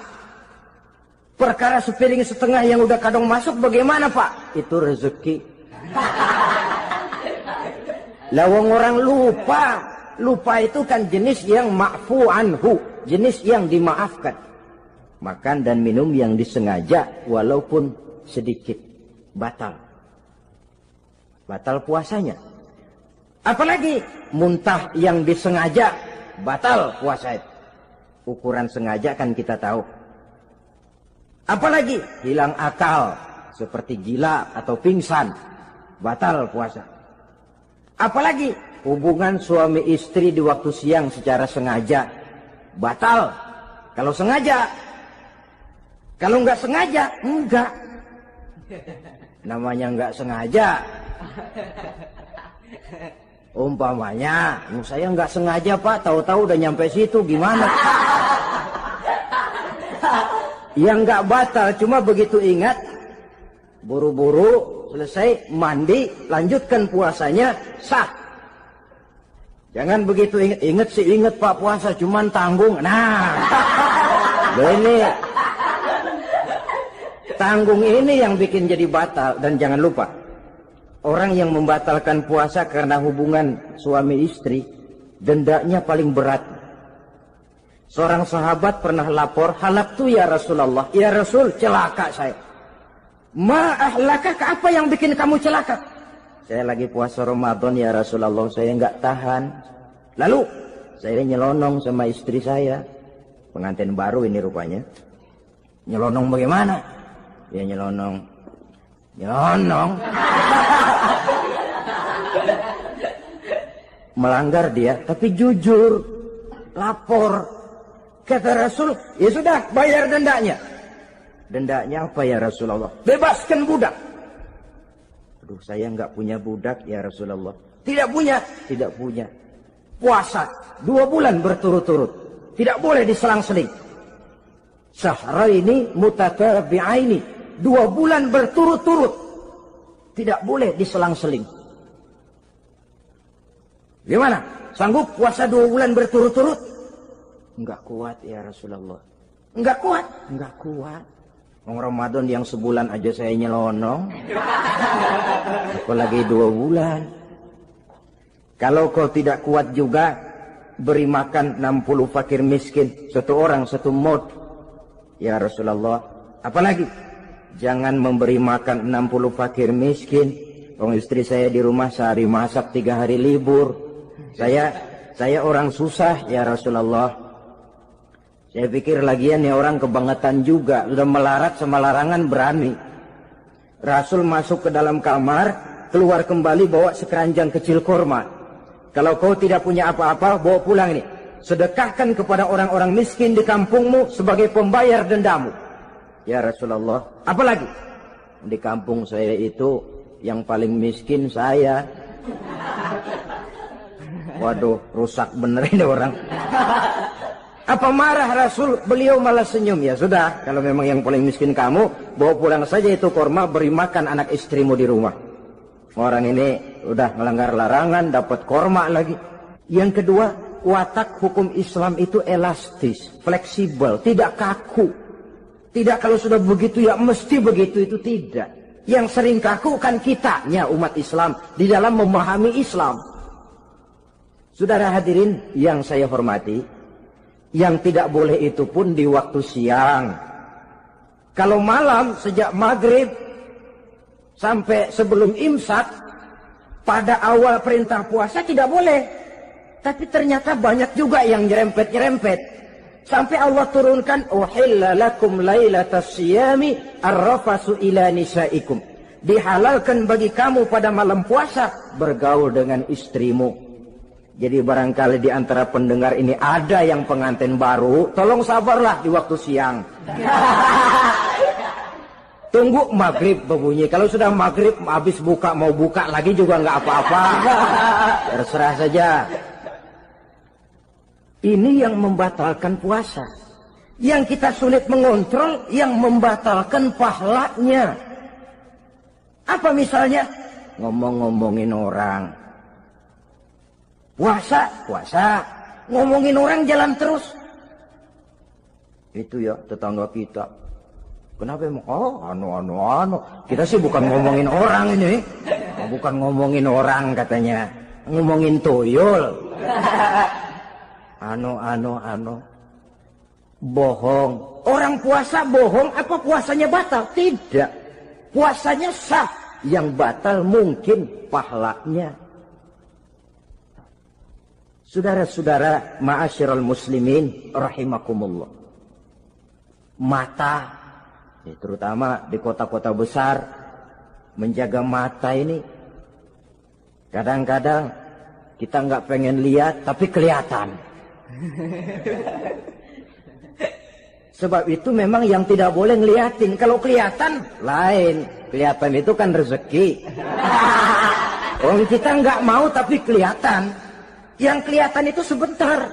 Perkara sepiring setengah yang udah kadang masuk bagaimana Pak? Itu rezeki. Lawang orang lupa. Lupa itu kan jenis yang ma'fu anhu, jenis yang dimaafkan. Makan dan minum yang disengaja walaupun sedikit, batal. Batal puasanya. Apalagi muntah yang disengaja, batal puasa itu. Ukuran sengaja kan kita tahu. Apalagi hilang akal seperti gila atau pingsan, batal puasa. Apalagi hubungan suami istri di waktu siang secara sengaja, batal. Kalau sengaja, kalau nggak sengaja, enggak. Namanya nggak sengaja. Umpamanya, saya nggak sengaja Pak, tahu-tahu udah nyampe situ, gimana? Yang nggak batal, cuma begitu ingat, buru-buru selesai mandi, lanjutkan puasanya, sah. Jangan begitu ingat sih ingat Pak puasa, cuman tanggung. Nah, ini tanggung ini yang bikin jadi batal. Dan jangan lupa, orang yang membatalkan puasa karena hubungan suami istri, dendanya paling berat. Seorang sahabat pernah lapor, halaktu ya Rasulullah. Ya Rasul, celaka saya. Ma ahlaka, apa yang bikin kamu celaka? Saya lagi puasa Ramadan ya Rasulullah, saya nggak tahan. Lalu saya nyelonong sama istri saya. Pengantin baru ini rupanya. Nyelonong bagaimana? Ya nyelonong. Melanggar dia, tapi jujur. Lapor. Kata Rasul, ya sudah bayar dendanya. Dendanya apa ya Rasulullah? Bebaskan budak. Aduh, saya nggak punya budak ya Rasulullah. Tidak punya? Tidak punya. Puasa 2 bulan berturut-turut. Tidak boleh diselang-seling. Syahraini mutatabi'aini. 2 bulan berturut-turut. Tidak boleh diselang-seling. Gimana? Sanggup puasa 2 bulan berturut-turut? Enggak kuat ya Rasulullah. Enggak kuat? Enggak kuat. Ramadan yang sebulan aja saya nyelonong. Apalagi 2 bulan. Kalau kau tidak kuat juga, beri makan 60 fakir miskin. 1 orang 1 mod. Ya Rasulullah. Apalagi? Jangan memberi makan 60 fakir miskin. Orang istri saya di rumah sehari masak 3 hari libur. Saya orang susah ya Rasulullah. Saya pikir lagian ya orang kebangetan juga. Sudah melarat sama larangan berani. Rasul masuk ke dalam kamar, keluar kembali bawa sekeranjang kecil kurma. Kalau kau tidak punya apa-apa, bawa pulang ini. Sedekahkan kepada orang-orang miskin di kampungmu sebagai pembayar dendamu. Ya Rasulullah. Apalagi? Di kampung saya itu yang paling miskin saya. Waduh, rusak bener ini orang. Apa marah Rasul? Beliau malah senyum. Ya sudah, kalau memang yang paling miskin kamu, bawa pulang saja itu kurma, beri makan anak istrimu di rumah. Orang ini udah melanggar larangan, dapat kurma lagi. Yang kedua, watak hukum Islam itu elastis, fleksibel, tidak kaku. Tidak kalau sudah begitu ya mesti begitu, itu tidak. Yang sering kaku kan kitanya umat Islam di dalam memahami Islam. Saudara hadirin yang saya hormati, yang tidak boleh itu pun di waktu siang. Kalau malam sejak maghrib sampai sebelum imsak, pada awal perintah puasa tidak boleh. Tapi ternyata banyak juga yang nyerempet-nyerempet. Sampai Allah turunkan, uhilla lakum lailatas siyami arrafasu ila nisaikum. Dihalalkan bagi kamu pada malam puasa bergaul dengan istrimu. Jadi barangkali di antara pendengar ini ada yang pengantin baru, tolong sabarlah di waktu siang. Tunggu maghrib berbunyi. Kalau sudah maghrib habis buka, mau buka lagi juga nggak apa-apa. Terserah saja. Ini yang membatalkan puasa. Yang kita sulit mengontrol, yang membatalkan pahalanya. Apa misalnya? Ngomong-ngomongin orang. Puasa, ngomongin orang jalan terus. Itu ya tetangga kita. Kenapa emang? Oh, anu. Kita sih bukan ngomongin orang ini. Bukan ngomongin orang katanya. Ngomongin tuyul. Anu. Bohong. Orang puasa bohong, apa puasanya batal? Tidak. Puasanya sah. Yang batal mungkin pahalanya. Saudara-saudara ma'asyiral muslimin rahimakumullah. Mata, terutama di kota-kota besar, menjaga mata ini kadang-kadang kita nggak pengen lihat tapi kelihatan. Sebab itu memang yang tidak boleh ngeliatin. Kalau kelihatan lain, kelihatan itu kan rezeki. Orang kita nggak mau tapi kelihatan. Yang kelihatan itu sebentar.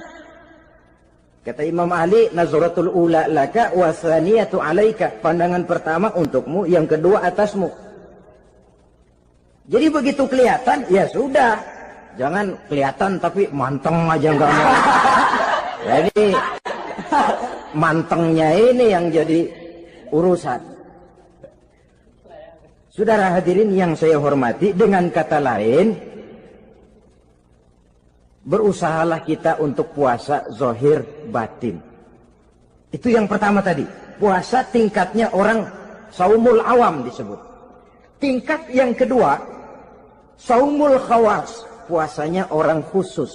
Kata Imam Ali, nazaratul ula laka wa tsaniyatu alaika. Pandangan pertama untukmu, yang kedua atasmu. Jadi begitu kelihatan, ya sudah. Jangan kelihatan tapi manteng aja enggak mau. Jadi mantengnya ini yang jadi urusan. Saudara hadirin yang saya hormati, dengan kata lain, berusahalah kita untuk puasa zahir batin. Itu yang pertama tadi. Puasa tingkatnya orang saumul awam disebut. Tingkat yang kedua, saumul khawas. Puasanya orang khusus.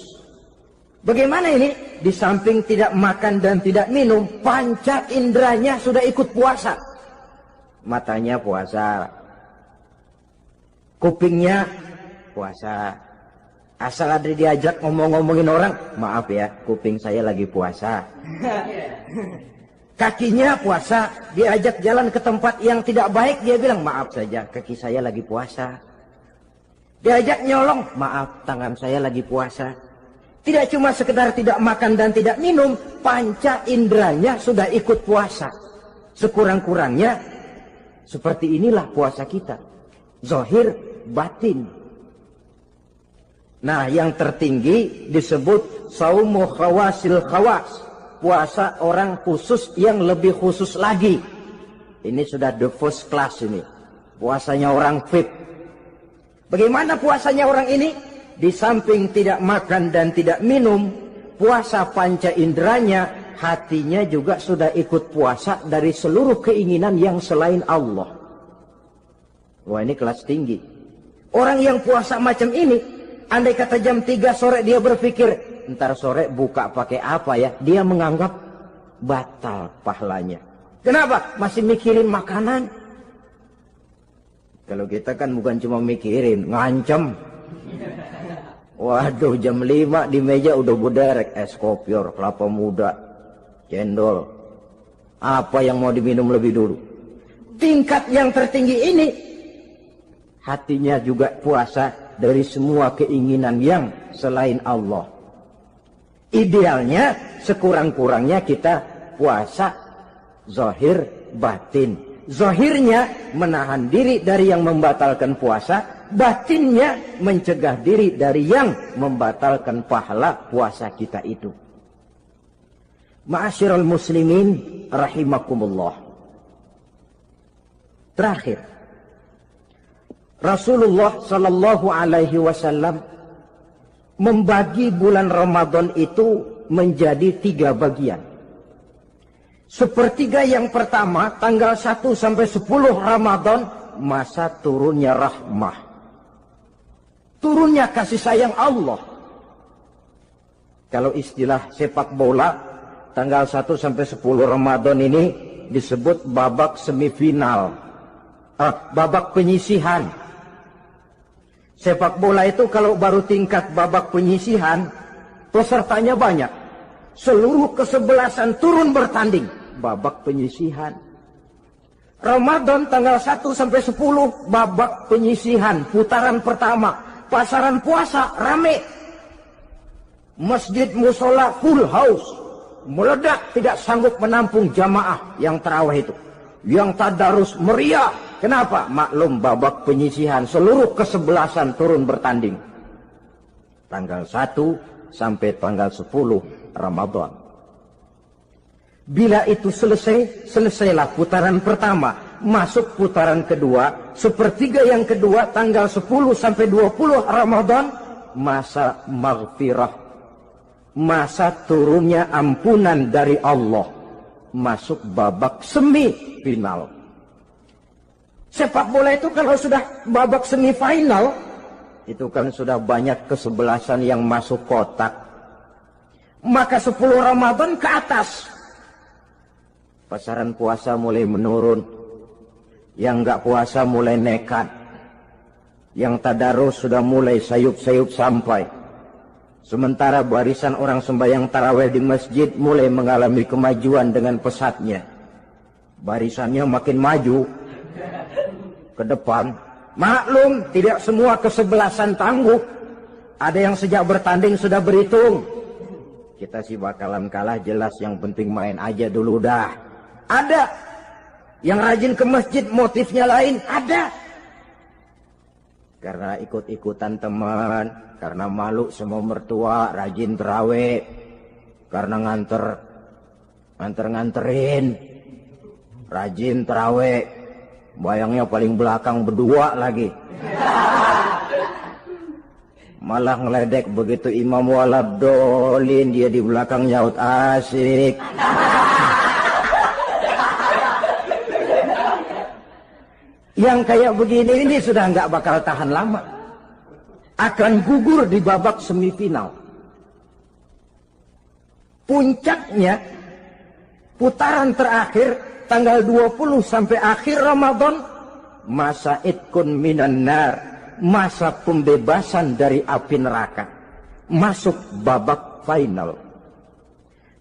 Bagaimana ini? Di samping tidak makan dan tidak minum, panca inderanya sudah ikut puasa. Matanya puasa. Kupingnya puasa. Asal ada diajak ngomong-ngomongin orang, maaf ya, kuping saya lagi puasa. Kakinya puasa, diajak jalan ke tempat yang tidak baik, dia bilang, maaf saja, kaki saya lagi puasa. Diajak nyolong, maaf, tangan saya lagi puasa. Tidak cuma sekedar tidak makan dan tidak minum, panca inderanya sudah ikut puasa. Sekurang-kurangnya, seperti inilah puasa kita. Zahir, batin. Nah, yang tertinggi disebut saumu khawasil khawas. Puasa orang khusus yang lebih khusus lagi. Ini sudah the first class ini. Puasanya orang VIP. Bagaimana puasanya orang ini? Di samping tidak makan dan tidak minum, puasa panca inderanya, hatinya juga sudah ikut puasa dari seluruh keinginan yang selain Allah. Wah, ini kelas tinggi. Orang yang puasa macam ini, andai kata jam 3 sore dia berpikir, ntar sore buka pakai apa ya? Dia menganggap batal pahalanya. Kenapa? Masih mikirin makanan. Kalau kita kan bukan cuma mikirin, ngancem. Waduh, jam 5 di meja udah buderek es kopior, kelapa muda, cendol. Apa yang mau diminum lebih dulu? Tingkat yang tertinggi ini, hatinya juga puasa dari semua keinginan yang selain Allah. Idealnya sekurang-kurangnya kita puasa zahir batin. Zahirnya menahan diri dari yang membatalkan puasa, batinnya mencegah diri dari yang membatalkan pahala puasa kita itu. Ma'asyiral muslimin rahimakumullah. Terakhir, Rasulullah sallallahu alaihi wasallam membagi bulan Ramadan itu menjadi 3 bagian. Sepertiga yang pertama, tanggal 1 sampai 10 Ramadan, masa turunnya rahmah. Turunnya kasih sayang Allah. Kalau istilah sepak bola, tanggal 1 sampai 10 Ramadan ini disebut babak semifinal. Babak penyisihan. Sepak bola itu kalau baru tingkat babak penyisihan, pesertanya banyak. Seluruh kesebelasan turun bertanding. Babak penyisihan. Ramadan tanggal 1 sampai 10, babak penyisihan. Putaran pertama. Pasaran puasa rame. Masjid musola full house. Meledak, tidak sanggup menampung jamaah yang tarawih itu. Yang tadarus meriah. Kenapa? Maklum babak penyisihan. Seluruh kesebelasan turun bertanding. Tanggal 1 sampai tanggal 10 Ramadan. Bila itu selesai, selesailah putaran pertama. Masuk putaran kedua, sepertiga yang kedua tanggal 10 sampai 20 Ramadan, masa maghfirah, masa turunnya ampunan dari Allah. Masuk babak semifinal. Sepak bola itu kalau sudah babak semifinal, itu kan sudah banyak kesebelasan yang masuk kotak. Maka 10 Ramadan ke atas, pasaran puasa mulai menurun. Yang enggak puasa mulai nekat. Yang tadarus sudah mulai sayup-sayup sampai. Sementara barisan orang sembahyang tarawih di masjid mulai mengalami kemajuan dengan pesatnya. Barisannya makin maju ke depan. Maklum, tidak semua kesebelasan tangguh. Ada yang sejak bertanding sudah berhitung. Kita sih bakalan kalah jelas, yang penting main aja dulu dah. Ada yang rajin ke masjid motifnya lain, ada. Karena ikut-ikutan teman, karena malu sama mertua, rajin terawih. Karena nganterin, rajin terawih. Bayangnya paling belakang berdua lagi. Malah ngeledek begitu imam waladolin, dia di belakang nyaut asik. Yang kayak begini ini sudah nggak bakal tahan lama. Akan gugur di babak semifinal. Puncaknya, putaran terakhir, tanggal 20 sampai akhir Ramadan, masa itkun minan nar, masa pembebasan dari api neraka. Masuk babak final.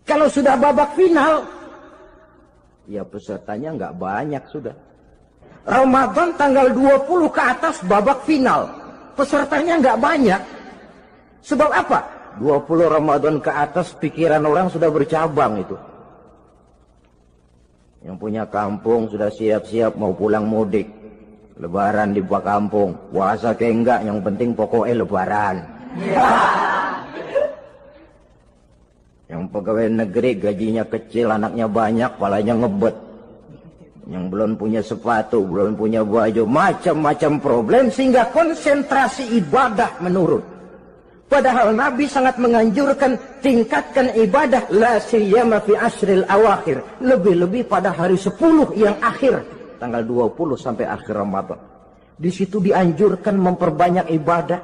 Kalau sudah babak final, ya pesertanya nggak banyak sudah. Ramadan tanggal 20 ke atas babak final. Pesertanya nggak banyak. Sebab apa? 20 Ramadan ke atas pikiran orang sudah bercabang itu. Yang punya kampung sudah siap-siap mau pulang mudik. Lebaran di buah kampung. Puasa kayak enggak, yang penting pokoknya lebaran. Yang pegawai negeri gajinya kecil, anaknya banyak, palanya ngebet. Yang belum punya sepatu, belum punya baju, macam-macam problem, sehingga konsentrasi ibadah menurun. Padahal Nabi sangat menganjurkan tingkatkan ibadah, la siyama fi asril awakhir, lebih-lebih pada hari 10 yang akhir, tanggal 20 sampai akhir Ramadan. Di situ dianjurkan memperbanyak ibadah,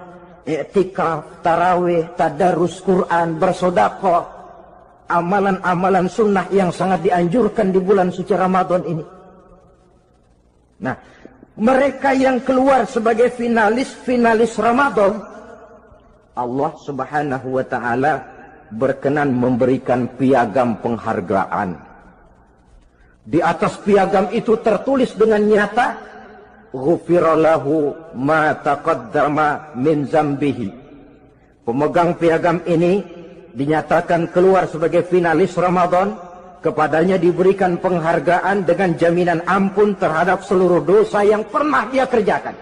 i'tikaf, tarawih, tadarus Quran, bersedekah, amalan-amalan sunnah yang sangat dianjurkan di bulan suci Ramadan ini. Nah, mereka yang keluar sebagai finalis Ramadan, Allah Subhanahu wa ta'ala berkenan memberikan piagam penghargaan. Di atas piagam itu tertulis dengan nyata, ghufira lahu ma taqaddama min zambihi. Pemegang piagam ini dinyatakan keluar sebagai finalis Ramadan. Kepadanya diberikan penghargaan dengan jaminan ampun terhadap seluruh dosa yang pernah dia kerjakan.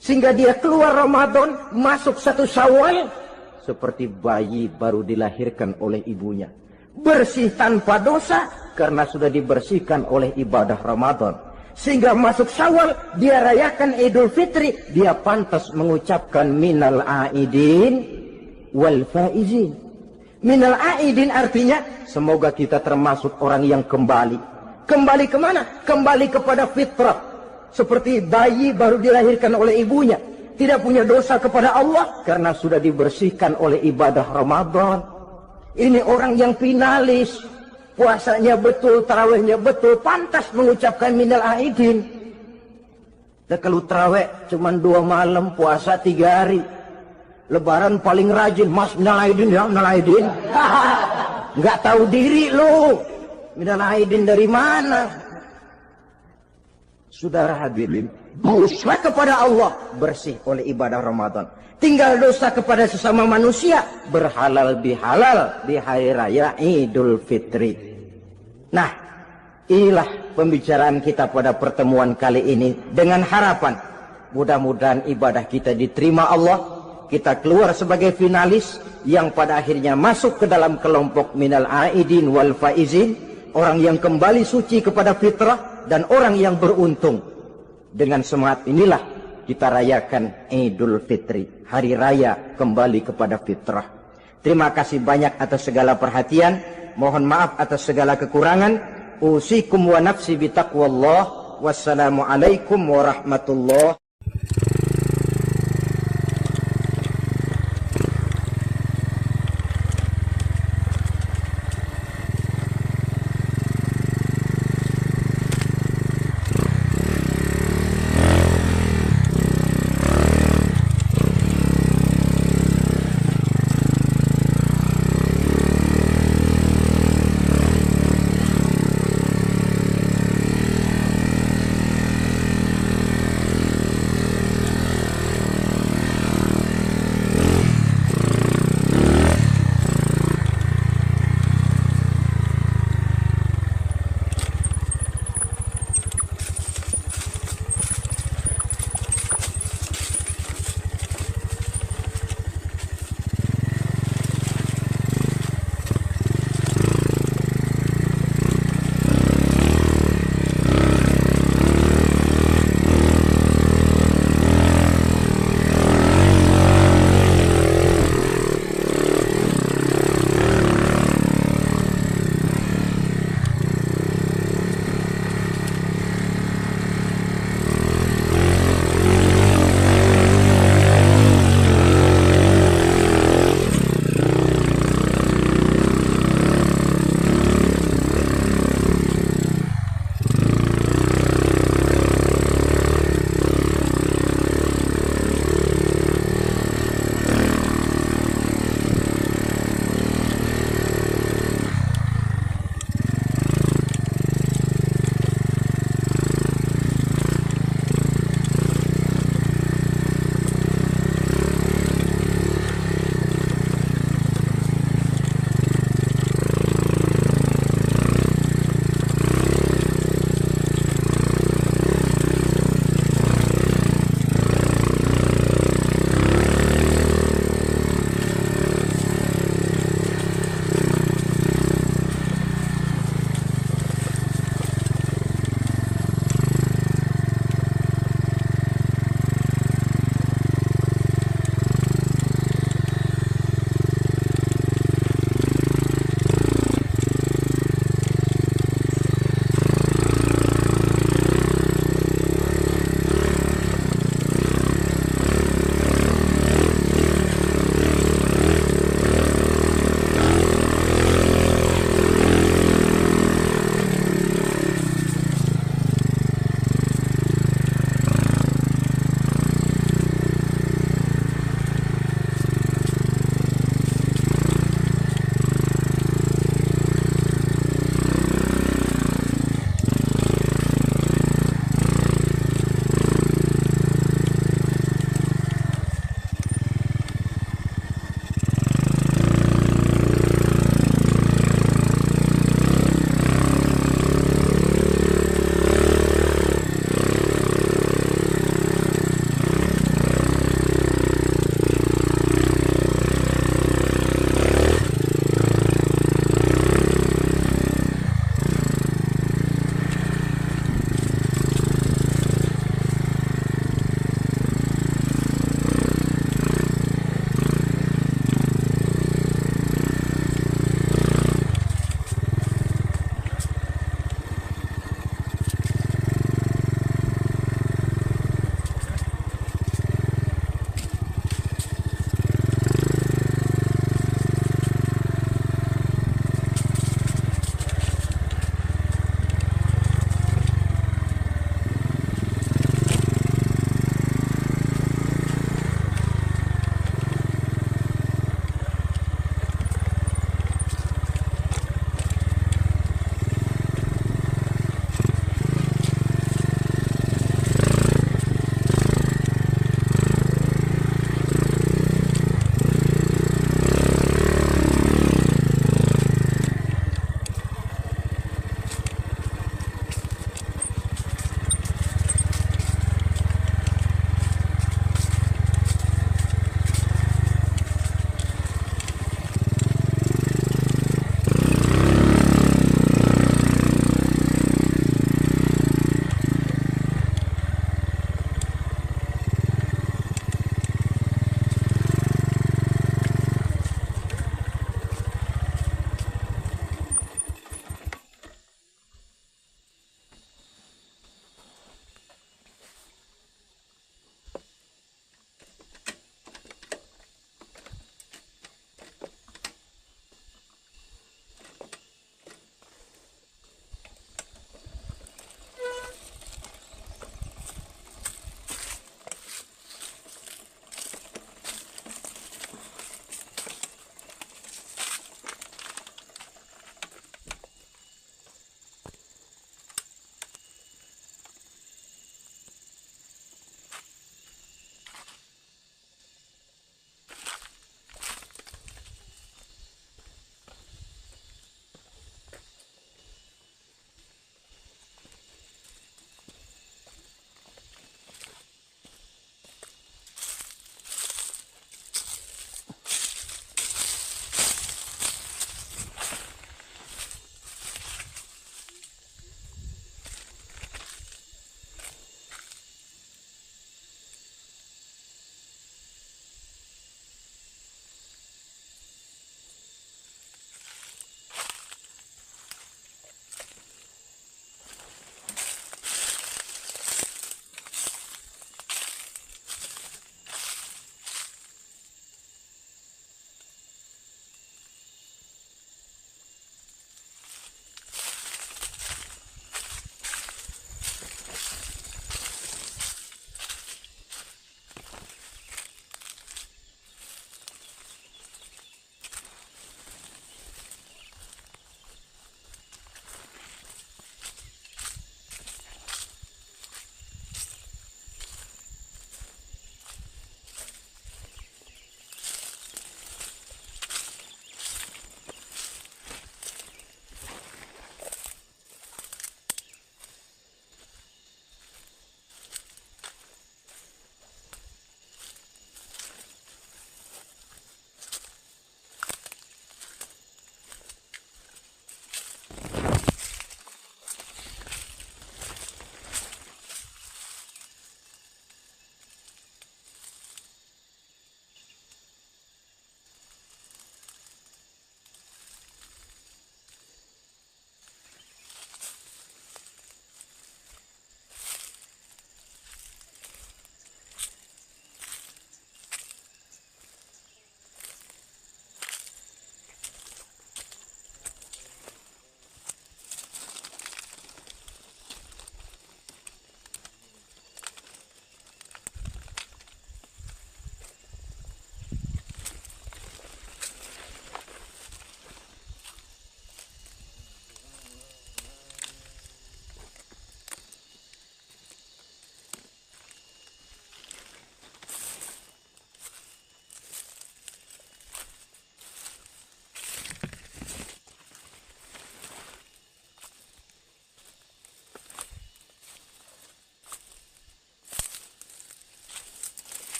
Sehingga dia keluar Ramadan, masuk 1 Syawal, seperti bayi baru dilahirkan oleh ibunya. Bersih tanpa dosa, karena sudah dibersihkan oleh ibadah Ramadan. Sehingga masuk Syawal, dia rayakan Idul Fitri, dia pantas mengucapkan minal aidin wal faizin. Minal aidin artinya, semoga kita termasuk orang yang kembali. Kembali kemana? Kembali kepada fitrah. Seperti bayi baru dilahirkan oleh ibunya. Tidak punya dosa kepada Allah, karena sudah dibersihkan oleh ibadah Ramadan. Ini orang yang finalis. Puasanya betul, tarawihnya betul, pantas mengucapkan minal aidin. Dan kalau tarawih cuma 2 malam, puasa 3 hari. Lebaran paling rajin, mas minal aidin ya, minal aidin. Nggak tahu diri lu. Minal aidin dari mana? Saudara hadirin, dosa kepada Allah bersih oleh ibadah Ramadan. Tinggal dosa kepada sesama manusia, berhalal bihalal di hari raya Idul Fitri. Nah, inilah pembicaraan kita pada pertemuan kali ini dengan harapan mudah-mudahan ibadah kita diterima Allah, kita keluar sebagai finalis yang pada akhirnya masuk ke dalam kelompok minal aidin wal faizin, orang yang kembali suci kepada fitrah dan orang yang beruntung. Dengan semangat inilah kita rayakan Idul Fitri, hari raya kembali kepada fitrah. Terima kasih banyak atas segala perhatian. Mohon maaf atas segala kekurangan. Usikum wa nafsi bitaqwallah. Wassalamualaikum warahmatullahi wabarakatuh.